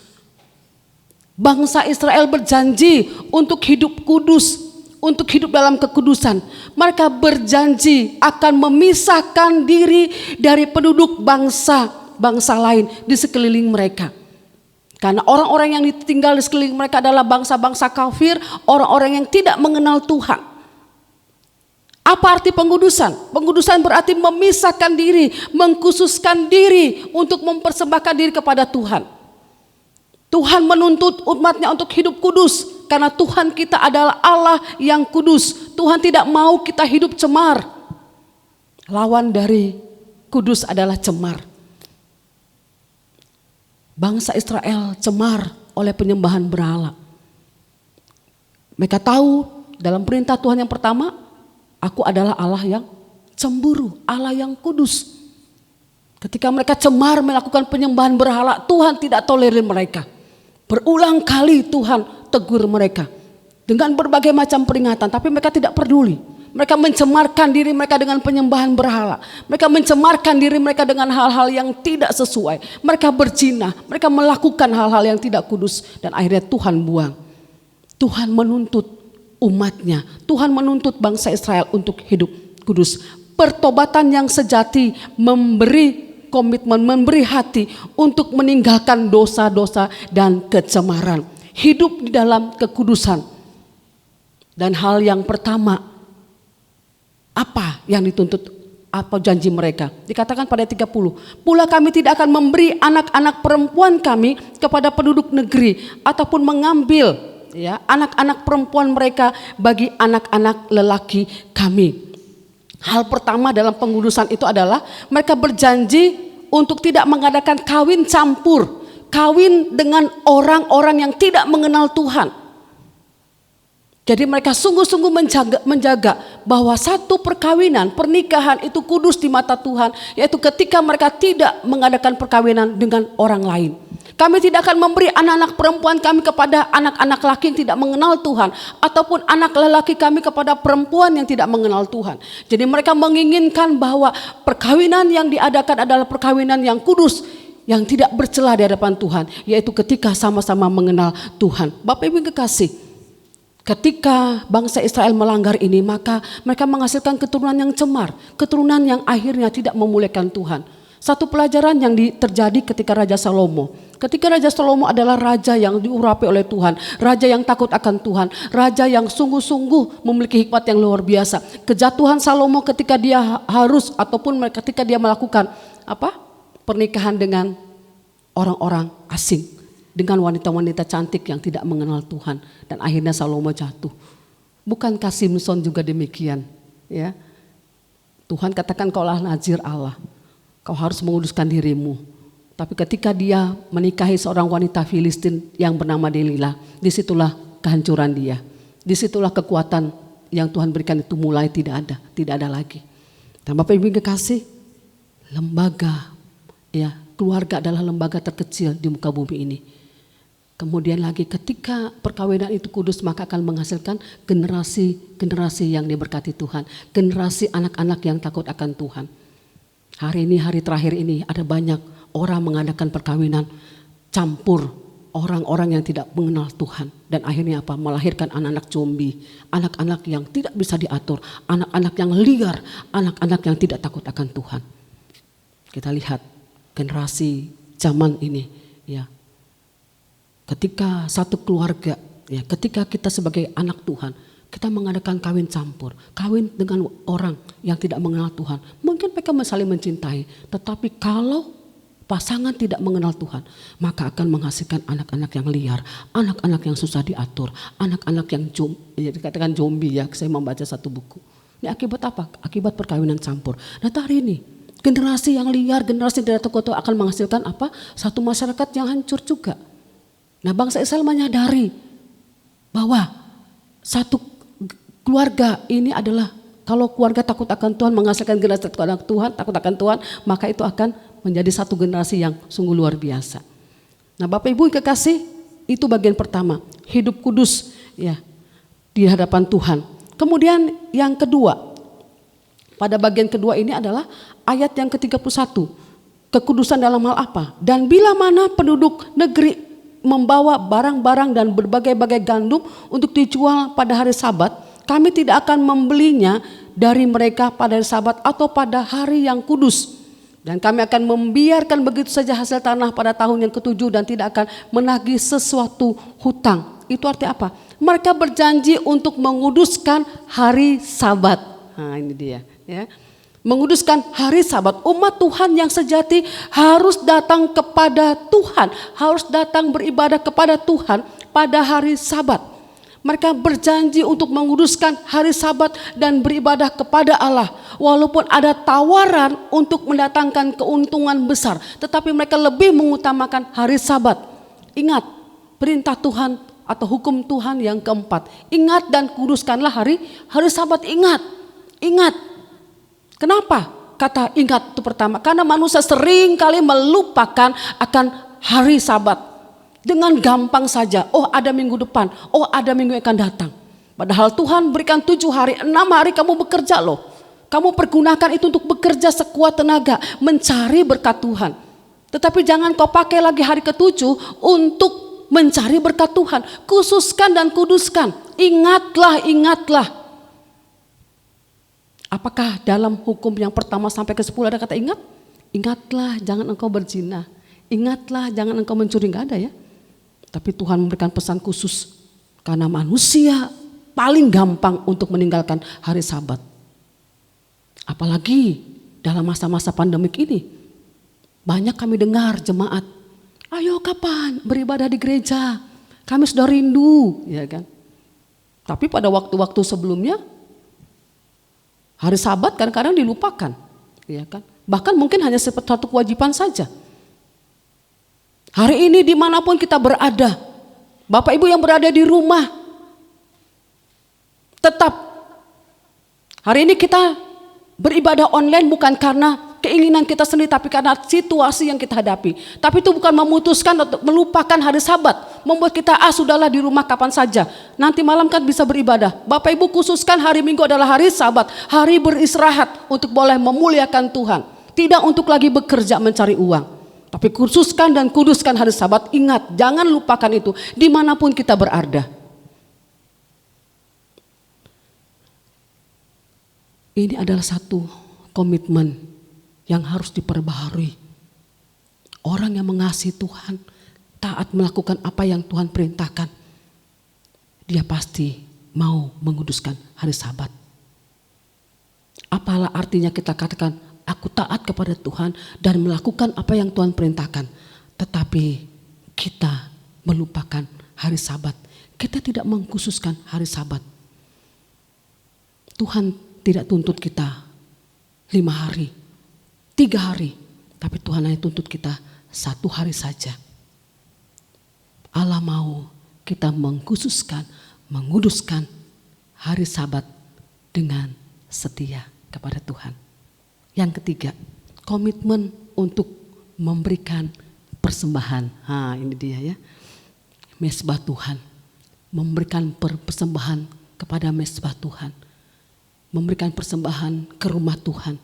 Bangsa Israel berjanji untuk hidup kudus, untuk hidup dalam kekudusan. Mereka berjanji akan memisahkan diri dari penduduk bangsa lain di sekeliling mereka. Karena orang-orang yang ditinggal di sekeliling mereka adalah bangsa-bangsa kafir, orang-orang yang tidak mengenal Tuhan. Apa arti pengudusan? Pengudusan berarti memisahkan diri, mengkhususkan diri untuk mempersembahkan diri kepada Tuhan. Tuhan menuntut umatnya untuk hidup kudus karena Tuhan kita adalah Allah yang kudus. Tuhan tidak mau kita hidup cemar. Lawan dari kudus adalah cemar. Bangsa Israel cemar oleh penyembahan berhala. Mereka tahu dalam perintah Tuhan yang pertama, aku adalah Allah yang cemburu, Allah yang kudus. Ketika mereka cemar melakukan penyembahan berhala, Tuhan tidak tolerir mereka. Berulang kali Tuhan tegur mereka dengan berbagai macam peringatan, tapi mereka tidak peduli. Mereka mencemarkan diri mereka dengan penyembahan berhala. Mereka mencemarkan diri mereka dengan hal-hal yang tidak sesuai. Mereka berzina, mereka melakukan hal-hal yang tidak kudus, dan akhirnya Tuhan buang. Tuhan menuntut umatnya, Tuhan menuntut bangsa Israel untuk hidup kudus. Pertobatan yang sejati memberi komitmen, memberi hati untuk meninggalkan dosa-dosa dan kecemaran. Hidup di dalam kekudusan. Dan hal yang pertama, apa yang dituntut, apa janji mereka? Dikatakan pada 30, pula kami tidak akan memberi anak-anak perempuan kami kepada penduduk negeri ataupun mengambil anak-anak perempuan mereka bagi anak-anak lelaki kami. Hal pertama dalam pengudusan itu adalah mereka berjanji untuk tidak mengadakan kawin campur, kawin dengan orang-orang yang tidak mengenal Tuhan. Jadi mereka sungguh-sungguh menjaga bahwa satu perkawinan, pernikahan itu kudus di mata Tuhan, yaitu ketika mereka tidak mengadakan perkawinan dengan orang lain. Kami tidak akan memberi anak-anak perempuan kami kepada anak-anak laki yang tidak mengenal Tuhan, ataupun anak lelaki kami kepada perempuan yang tidak mengenal Tuhan. Jadi mereka menginginkan bahwa perkawinan yang diadakan adalah perkawinan yang kudus, yang tidak bercela di hadapan Tuhan, yaitu ketika sama-sama mengenal Tuhan. Bapak Ibu yang kekasih, ketika bangsa Israel melanggar ini, maka mereka menghasilkan keturunan yang cemar, keturunan yang akhirnya tidak memuliakan Tuhan. Satu pelajaran yang terjadi ketika Raja Salomo. Ketika Raja Salomo adalah raja yang diurapi oleh Tuhan, raja yang takut akan Tuhan, raja yang sungguh-sungguh memiliki hikmat yang luar biasa. Kejatuhan Salomo ketika dia harus ataupun ketika dia melakukan pernikahan dengan orang-orang asing, dengan wanita-wanita cantik yang tidak mengenal Tuhan, dan akhirnya Salomo jatuh. Bukankah Simson juga demikian? Ya, Tuhan katakan kaulah nazir Allah, kau harus menguduskan dirimu. Tapi ketika dia menikahi seorang wanita Filistin yang bernama Delila, disitulah kehancuran dia. Disitulah kekuatan yang Tuhan berikan itu mulai tidak ada lagi. Dan Bapak Ibu kekasih, lembaga, keluarga adalah lembaga terkecil di muka bumi ini. Kemudian lagi ketika perkawinan itu kudus, maka akan menghasilkan generasi yang diberkati Tuhan, generasi anak-anak yang takut akan Tuhan. Hari ini, hari terakhir ini ada banyak orang mengadakan perkawinan campur, orang-orang yang tidak mengenal Tuhan, dan akhirnya melahirkan anak-anak zombie, anak-anak yang tidak bisa diatur, anak-anak yang liar, anak-anak yang tidak takut akan Tuhan. Kita lihat generasi zaman ini, ketika satu keluarga, ketika kita sebagai anak Tuhan, kita mengadakan kawin campur, kawin dengan orang yang tidak mengenal Tuhan. Mungkin mereka saling mencintai, tetapi kalau pasangan tidak mengenal Tuhan, maka akan menghasilkan anak-anak yang liar, anak-anak yang susah diatur, anak-anak yang dikatakan zombie. Saya membaca satu buku. Ini akibat apa? Akibat perkawinan campur. Nah hari ini generasi yang liar, generasi yang tidak takut akan menghasilkan apa? Satu masyarakat yang hancur juga. Nah bangsa Israel menyadari bahwa satu keluarga ini adalah, kalau keluarga takut akan Tuhan menghasilkan generasi takut akan Tuhan, maka itu akan menjadi satu generasi yang sungguh luar biasa. Nah Bapak Ibu yang kekasih, itu bagian pertama, hidup kudus di hadapan Tuhan. Kemudian yang kedua, Pada bagian kedua ini adalah ayat yang ke-31. Kekudusan dalam hal apa? Dan bila mana penduduk negeri membawa barang-barang dan berbagai-bagai gandum untuk dijual pada hari Sabat, kami tidak akan membelinya dari mereka pada hari Sabat atau pada hari yang kudus. Dan kami akan membiarkan begitu saja hasil tanah pada tahun yang ke-7 dan tidak akan menagih sesuatu hutang. Itu artinya apa? Mereka berjanji untuk menguduskan hari Sabat. Nah, ini dia, ya. Menguduskan hari Sabat. Umat Tuhan yang sejati harus datang kepada Tuhan, harus datang beribadah kepada Tuhan pada hari Sabat. Mereka berjanji untuk menguduskan hari Sabat dan beribadah kepada Allah. Walaupun ada tawaran untuk mendatangkan keuntungan besar, tetapi mereka lebih mengutamakan hari Sabat. Ingat, perintah Tuhan atau hukum Tuhan yang keempat. Ingat dan kuduskanlah hari Sabat. Ingat. Kenapa kata ingat itu pertama? Karena manusia sering kali melupakan akan hari Sabat. Dengan gampang saja, oh ada minggu depan, oh ada minggu yang akan datang. Padahal Tuhan berikan 7 hari, 6 hari kamu bekerja loh. Kamu pergunakan itu untuk bekerja sekuat tenaga, mencari berkat Tuhan. Tetapi jangan kau pakai lagi hari ke-7 untuk mencari berkat Tuhan. Khususkan dan kuduskan, ingatlah. Apakah dalam hukum yang pertama sampai ke-10 ada kata ingat? Ingatlah jangan engkau berzina. Ingatlah jangan engkau mencuri, enggak ada ya. Tapi Tuhan memberikan pesan khusus karena manusia paling gampang untuk meninggalkan hari Sabat. Apalagi dalam masa-masa pandemik ini. Banyak kami dengar jemaat, ayo kapan beribadah di gereja? Kami sudah rindu, ya kan? Tapi pada waktu-waktu sebelumnya hari Sabat kadang-kadang dilupakan, ya kan? Bahkan mungkin hanya satu kewajiban saja. Hari ini dimanapun kita berada, Bapak Ibu yang berada di rumah, tetap hari ini kita beribadah online bukan karena keinginan kita sendiri, tapi karena situasi yang kita hadapi. Tapi itu bukan memutuskan atau melupakan hari Sabat, membuat kita sudahlah di rumah kapan saja, nanti malam kan bisa beribadah. Bapak Ibu khususkan hari Minggu adalah hari Sabat, hari beristirahat untuk boleh memuliakan Tuhan, tidak untuk lagi bekerja mencari uang. Tapi khususkan dan kuduskan hari Sabat. Ingat, jangan lupakan itu dimanapun kita berada. Ini adalah satu komitmen yang harus diperbaharui. Orang yang mengasihi Tuhan, taat melakukan apa yang Tuhan perintahkan, dia pasti mau menguduskan hari Sabat. Apalah artinya kita katakan, aku taat kepada Tuhan dan melakukan apa yang Tuhan perintahkan. Tetapi kita melupakan hari Sabat. Kita tidak mengkhususkan hari Sabat. Tuhan tidak tuntut kita 5 hari, 3 hari. Tapi Tuhan hanya tuntut kita 1 hari saja. Allah mau kita mengkhususkan, menguduskan hari Sabat dengan setia kepada Tuhan. Yang ketiga, komitmen untuk memberikan persembahan. Ini dia ya. Mezbah Tuhan. Memberikan persembahan kepada mezbah Tuhan. Memberikan persembahan ke rumah Tuhan.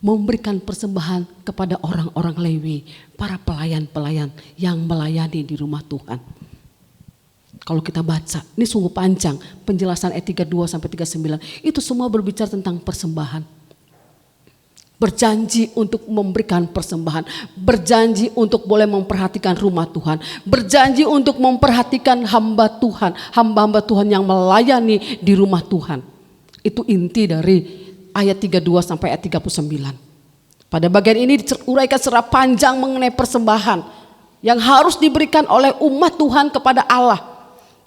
Memberikan persembahan kepada orang-orang Lewi, para pelayan-pelayan yang melayani di rumah Tuhan. Kalau kita baca, ini sungguh panjang penjelasan ayat 32 sampai 39. Itu semua berbicara tentang persembahan. Berjanji untuk memberikan persembahan, berjanji untuk boleh memperhatikan rumah Tuhan, berjanji untuk memperhatikan hamba Tuhan, hamba-hamba Tuhan yang melayani di rumah Tuhan. Itu inti dari ayat 32 sampai ayat 39. Pada bagian ini diuraikan secara panjang mengenai persembahan yang harus diberikan oleh umat Tuhan kepada Allah.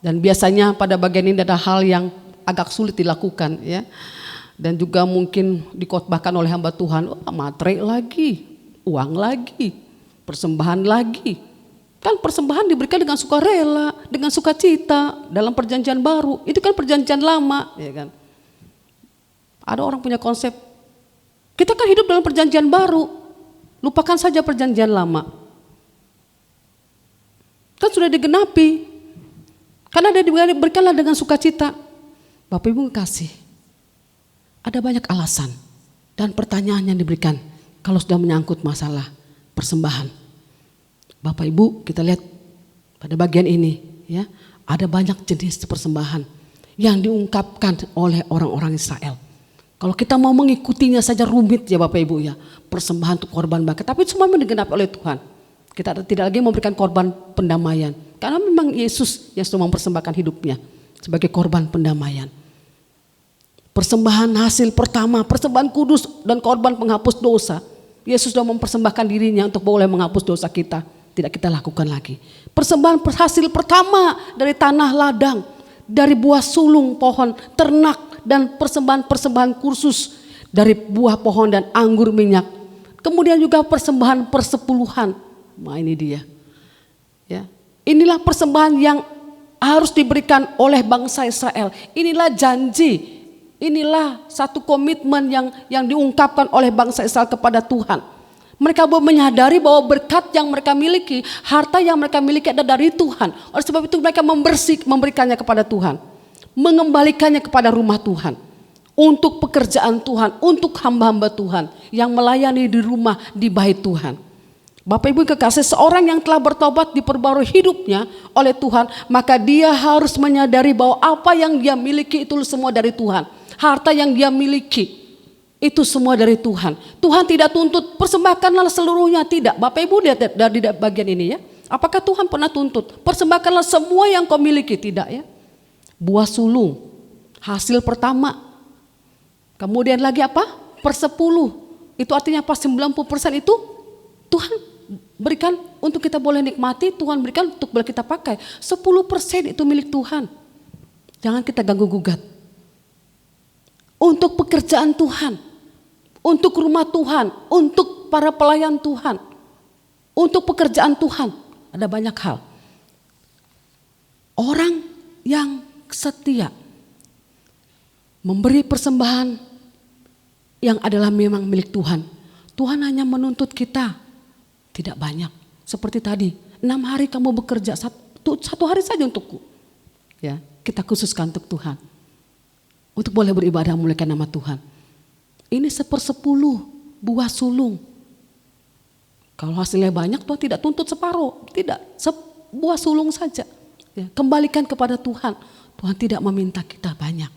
Dan biasanya pada bagian ini ada hal yang agak sulit dilakukan ya. Dan juga mungkin dikotbahkan oleh hamba Tuhan, materai lagi, uang lagi, persembahan lagi. Kan persembahan diberikan dengan sukarela, dengan sukacita dalam perjanjian baru. Itu kan perjanjian lama, ya kan? Ada orang punya konsep, kita kan hidup dalam perjanjian baru, lupakan saja perjanjian lama. Kan sudah digenapi, karena dia diberikanlah dengan sukacita. Bapak Ibu kasih. Ada banyak alasan Dan pertanyaan yang diberikan kalau sudah menyangkut masalah persembahan. Bapak Ibu, kita lihat pada bagian ini ya, ada banyak jenis persembahan yang diungkapkan oleh orang-orang Israel. Kalau kita mau mengikutinya saja rumit ya Bapak Ibu ya, persembahan untuk korban bakar, tapi semua digenapi oleh Tuhan. Kita tidak lagi memberikan korban pendamaian, karena memang Yesus yang sudah mempersembahkan hidupnya sebagai korban pendamaian. Persembahan hasil pertama, persembahan kudus dan korban penghapus dosa. Yesus sudah mempersembahkan dirinya untuk boleh menghapus dosa kita. Tidak kita lakukan lagi. Persembahan hasil pertama dari tanah ladang, dari buah sulung pohon ternak, dan persembahan-persembahan kursus dari buah pohon dan anggur minyak. Kemudian juga persembahan persepuluhan. Nah ini dia. Ya. Inilah persembahan yang harus diberikan oleh bangsa Israel. Inilah janji. Inilah satu komitmen yang diungkapkan oleh bangsa Israel kepada Tuhan. Mereka menyadari bahwa berkat yang mereka miliki, harta yang mereka miliki adalah dari Tuhan. Oleh sebab itu mereka memberikannya kepada Tuhan. Mengembalikannya kepada rumah Tuhan. Untuk pekerjaan Tuhan, untuk hamba-hamba Tuhan yang melayani di rumah, di bait Tuhan. Bapak Ibu kekasih, seorang yang telah bertobat diperbarui hidupnya oleh Tuhan, maka dia harus menyadari bahwa apa yang dia miliki itu semua dari Tuhan. Harta yang dia miliki itu semua dari Tuhan. Tuhan tidak tuntut persembahkanlah seluruhnya, tidak. Bapak Ibu lihat dari bagian ini ya. Apakah Tuhan pernah tuntut persembahkanlah semua yang kau miliki? Tidak ya. Buah sulung, hasil pertama. Kemudian lagi apa? Persepuluh. Itu artinya apa? 90% itu Tuhan berikan untuk kita boleh nikmati, Tuhan berikan untuk boleh kita pakai. 10% itu milik Tuhan. Jangan kita ganggu gugat. Untuk pekerjaan Tuhan, untuk rumah Tuhan, untuk para pelayan Tuhan, untuk pekerjaan Tuhan, ada banyak hal. Orang yang setia memberi persembahan yang adalah memang milik Tuhan. Tuhan hanya menuntut kita tidak banyak. Seperti tadi, 6 hari kamu bekerja, satu hari saja untukku. Ya, kita khususkan untuk Tuhan. Untuk boleh beribadah memuliakan nama Tuhan. Ini 1/10 buah sulung. Kalau hasilnya banyak, Tuhan tidak tuntut separuh. Tidak, buah sulung saja. Ya, kembalikan kepada Tuhan. Tuhan tidak meminta kita banyak.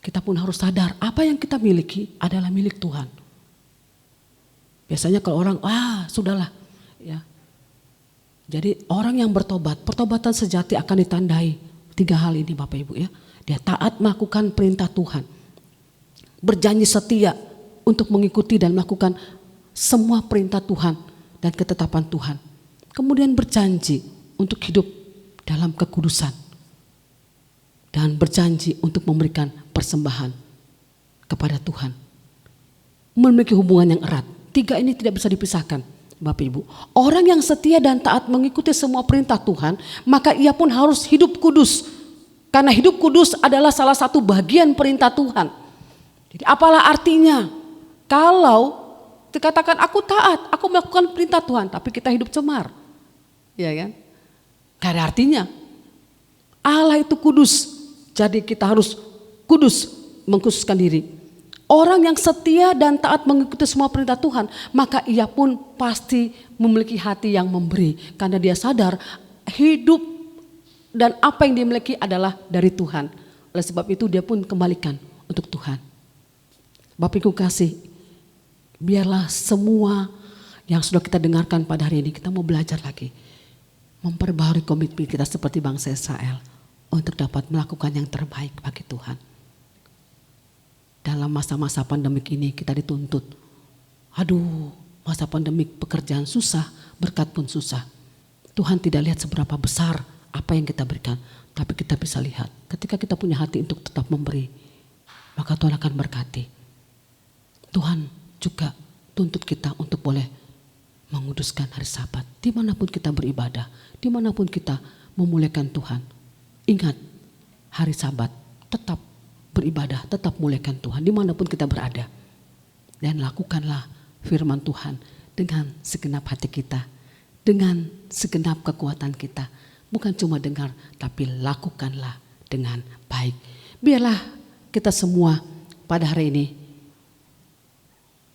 Kita pun harus sadar apa yang kita miliki adalah milik Tuhan. Biasanya kalau orang, sudahlah. Ya. Jadi orang yang bertobat, pertobatan sejati akan ditandai 3 hal ini Bapak Ibu ya. Dia taat melakukan perintah Tuhan. Berjanji setia untuk mengikuti dan melakukan semua perintah Tuhan dan ketetapan Tuhan. Kemudian berjanji untuk hidup dalam kekudusan. Dan berjanji untuk memberikan persembahan kepada Tuhan. Memiliki hubungan yang erat. 3 ini tidak bisa dipisahkan Bapak Ibu. Orang yang setia dan taat mengikuti semua perintah Tuhan, maka ia pun harus hidup kudus. Karena hidup kudus adalah salah satu bagian perintah Tuhan. Jadi apalah artinya kalau dikatakan aku taat, aku melakukan perintah Tuhan, tapi kita hidup cemar. Ya kan? Gak ada artinya. Allah itu kudus, jadi kita harus kudus, mengkhususkan diri. Orang yang setia dan taat mengikuti semua perintah Tuhan, maka ia pun pasti memiliki hati yang memberi. Karena dia sadar hidup dan apa yang dia miliki adalah dari Tuhan. Oleh sebab itu dia pun kembalikan untuk Tuhan. Bapak Ibu kasih, biarlah semua yang sudah kita dengarkan pada hari ini, kita mau belajar lagi. Memperbaharui komitmen kita seperti bangsa Israel untuk dapat melakukan yang terbaik bagi Tuhan. Dalam masa-masa pandemik ini kita dituntut. Masa pandemik pekerjaan susah, berkat pun susah. Tuhan tidak lihat seberapa besar apa yang kita berikan, tapi kita bisa lihat ketika kita punya hati untuk tetap memberi, maka Tuhan akan berkati. Tuhan juga tuntut kita untuk boleh menguduskan hari Sabat, dimanapun kita beribadah, dimanapun kita memuliakan Tuhan. Ingat, hari Sabat tetap beribadah, tetap muliakan Tuhan dimanapun kita berada. Dan lakukanlah firman Tuhan dengan segenap hati kita, dengan segenap kekuatan kita. Bukan cuma dengar, tapi lakukanlah dengan baik. Biarlah kita semua pada hari ini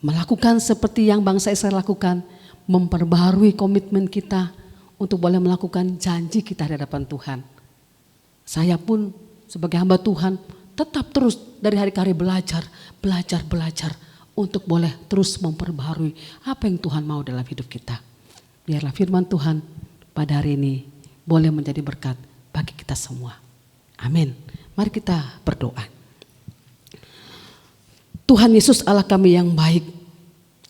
melakukan seperti yang bangsa Israel lakukan, memperbaharui komitmen kita untuk boleh melakukan janji kita di hadapan Tuhan. Saya pun sebagai hamba Tuhan tetap terus dari hari ke hari belajar untuk boleh terus memperbaharui apa yang Tuhan mau dalam hidup kita. Biarlah firman Tuhan pada hari ini boleh menjadi berkat bagi kita semua. Amin. Mari kita berdoa. Tuhan Yesus Allah kami yang baik,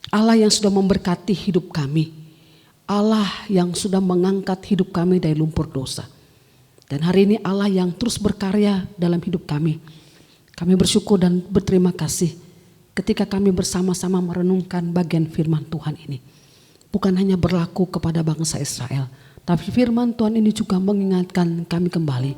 Allah yang sudah memberkati hidup kami, Allah yang sudah mengangkat hidup kami dari lumpur dosa. Dan hari ini Allah yang terus berkarya dalam hidup kami. Kami bersyukur dan berterima kasih ketika kami bersama-sama merenungkan bagian firman Tuhan ini. Bukan hanya berlaku kepada bangsa Israel, tapi firman Tuhan ini juga mengingatkan kami kembali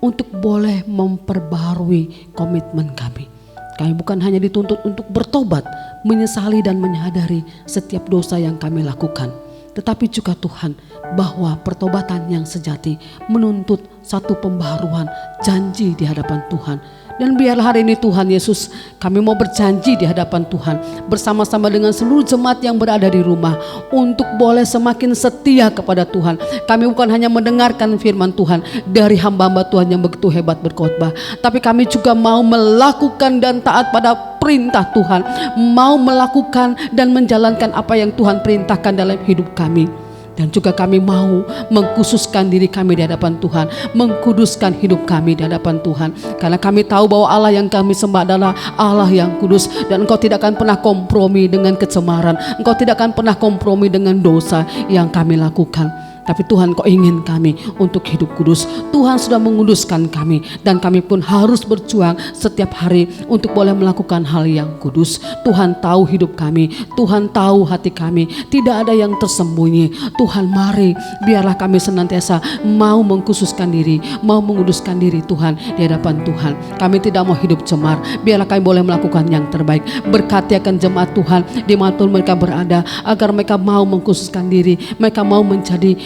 untuk boleh memperbaharui komitmen kami. Kami bukan hanya dituntut untuk bertobat, menyesali dan menyadari setiap dosa yang kami lakukan. Tetapi juga Tuhan, bahwa pertobatan yang sejati menuntut satu pembaharuan janji di hadapan Tuhan. Dan biarlah hari ini Tuhan Yesus, kami mau berjanji di hadapan Tuhan bersama-sama dengan seluruh jemaat yang berada di rumah untuk boleh semakin setia kepada Tuhan. Kami bukan hanya mendengarkan firman Tuhan dari hamba-hamba Tuhan yang begitu hebat berkhotbah, tapi kami juga mau melakukan dan taat pada perintah Tuhan, mau melakukan dan menjalankan apa yang Tuhan perintahkan dalam hidup kami. Dan juga kami mau mengkhususkan diri kami di hadapan Tuhan, mengkuduskan hidup kami di hadapan Tuhan. Karena kami tahu bahwa Allah yang kami sembah adalah Allah yang kudus. Dan Engkau tidak akan pernah kompromi dengan kecemaran, Engkau tidak akan pernah kompromi dengan dosa yang kami lakukan. Tapi Tuhan, Kau ingin kami untuk hidup kudus. Tuhan sudah menguduskan kami, dan kami pun harus berjuang setiap hari untuk boleh melakukan hal yang kudus. Tuhan tahu hidup kami, Tuhan tahu hati kami, tidak ada yang tersembunyi. Tuhan, mari biarlah kami senantiasa mau mengkhususkan diri, mau menguduskan diri Tuhan di hadapan Tuhan. Kami tidak mau hidup cemar, biarlah kami boleh melakukan yang terbaik. Berkati akan jemaat Tuhan dimanapun mereka berada, agar mereka mau mengkhususkan diri, mereka mau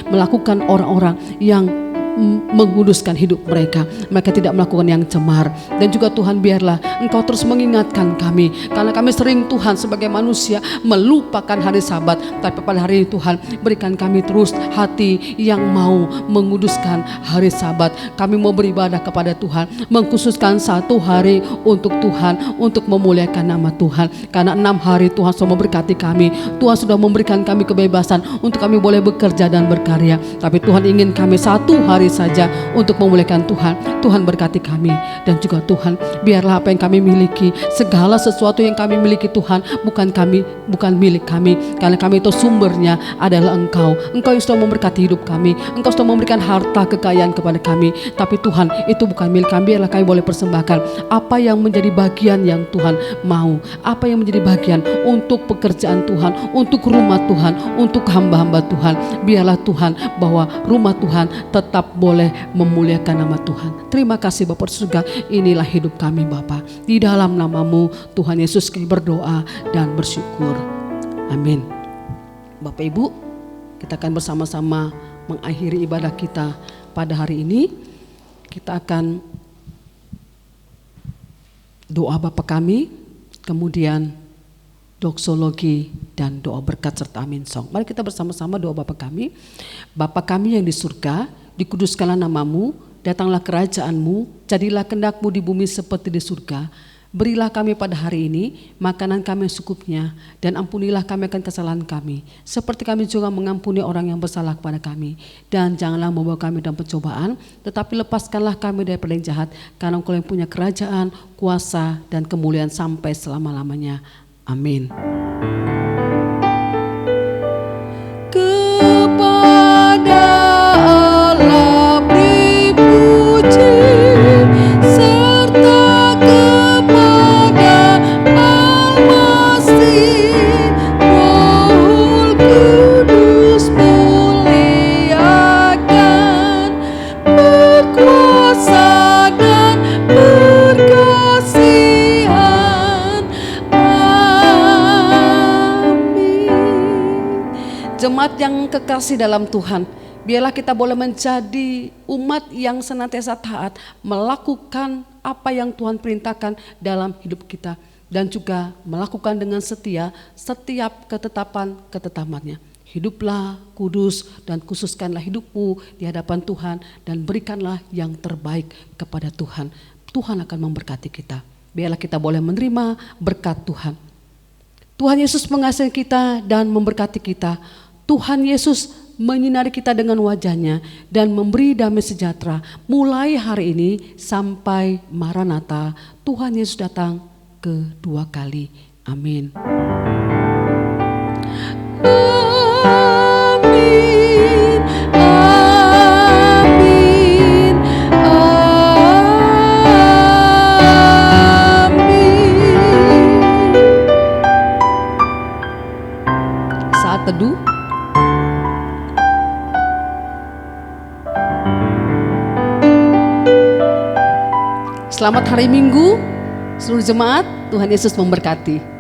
melakukan orang-orang yang menguduskan hidup mereka. Mereka tidak melakukan yang cemar. Dan juga Tuhan, biarlah Engkau terus mengingatkan kami, karena kami sering Tuhan sebagai manusia melupakan hari Sabat. Tapi pada hari ini Tuhan, berikan kami terus hati yang mau menguduskan hari Sabat. Kami mau beribadah kepada Tuhan, mengkhususkan satu hari untuk Tuhan, untuk memuliakan nama Tuhan. Karena 6 hari Tuhan sudah memberkati kami, Tuhan sudah memberikan kami kebebasan untuk kami boleh bekerja dan berkarya. Tapi Tuhan ingin kami satu hari saja untuk memuliakan Tuhan. Tuhan berkati kami. Dan juga Tuhan, biarlah apa yang kami miliki, segala sesuatu yang kami miliki Tuhan, bukan milik kami, karena kami itu sumbernya adalah Engkau. Engkau yang sudah memberkati hidup kami, Engkau sudah memberikan harta kekayaan kepada kami. Tapi Tuhan, itu bukan milik kami. Biarlah kami boleh persembahkan apa yang menjadi bagian yang Tuhan mau, apa yang menjadi bagian untuk pekerjaan Tuhan, untuk rumah Tuhan, untuk hamba-hamba Tuhan. Biarlah Tuhan, bahwa rumah Tuhan tetap boleh memuliakan nama Tuhan. Terima kasih Bapa surga, inilah hidup kami Bapa. Di dalam nama-Mu Tuhan Yesus kami berdoa dan bersyukur. Amin. Bapak Ibu, kita akan bersama-sama mengakhiri ibadah kita pada hari ini. Kita akan doa Bapa kami, kemudian doksologi dan doa berkat serta amin song. Mari kita bersama-sama doa Bapa kami. Bapa kami yang di surga, dikuduskanlah nama-Mu, datanglah kerajaan-Mu, jadilah kehendak-Mu di bumi seperti di surga. Berilah kami pada hari ini makanan kami yang secukupnya, dan ampunilah kami akan kesalahan kami, seperti kami juga mengampuni orang yang bersalah kepada kami. Dan janganlah membawa kami dalam pencobaan, tetapi lepaskanlah kami daripada yang jahat, karena Engkau yang punya kerajaan, kuasa, dan kemuliaan sampai selama-lamanya. Amin. Kepada Allah beri puji, serta kepada Al-Masih, Rohul Kudus muliakan, berkuasa dan berkasihan. Amin. Jemaat yang kekasih dalam Tuhan, biarlah kita boleh menjadi umat yang senantiasa taat, melakukan apa yang Tuhan perintahkan dalam hidup kita. dan juga melakukan dengan setia setiap ketetapan-ketetapannya. Hiduplah kudus dan khususkanlah hidupmu di hadapan Tuhan dan berikanlah yang terbaik kepada Tuhan. Tuhan akan memberkati kita. Biarlah kita boleh menerima berkat Tuhan. Tuhan Yesus mengasihi kita dan memberkati kita. Tuhan Yesus menyinari kita dengan wajahnya dan memberi damai sejahtera mulai hari ini sampai Maranatha. Tuhan Yesus datang kedua kali. Amin. Amin. Amin. Amin. Saat teduh. Selamat hari Minggu, seluruh jemaat. Tuhan Yesus memberkati.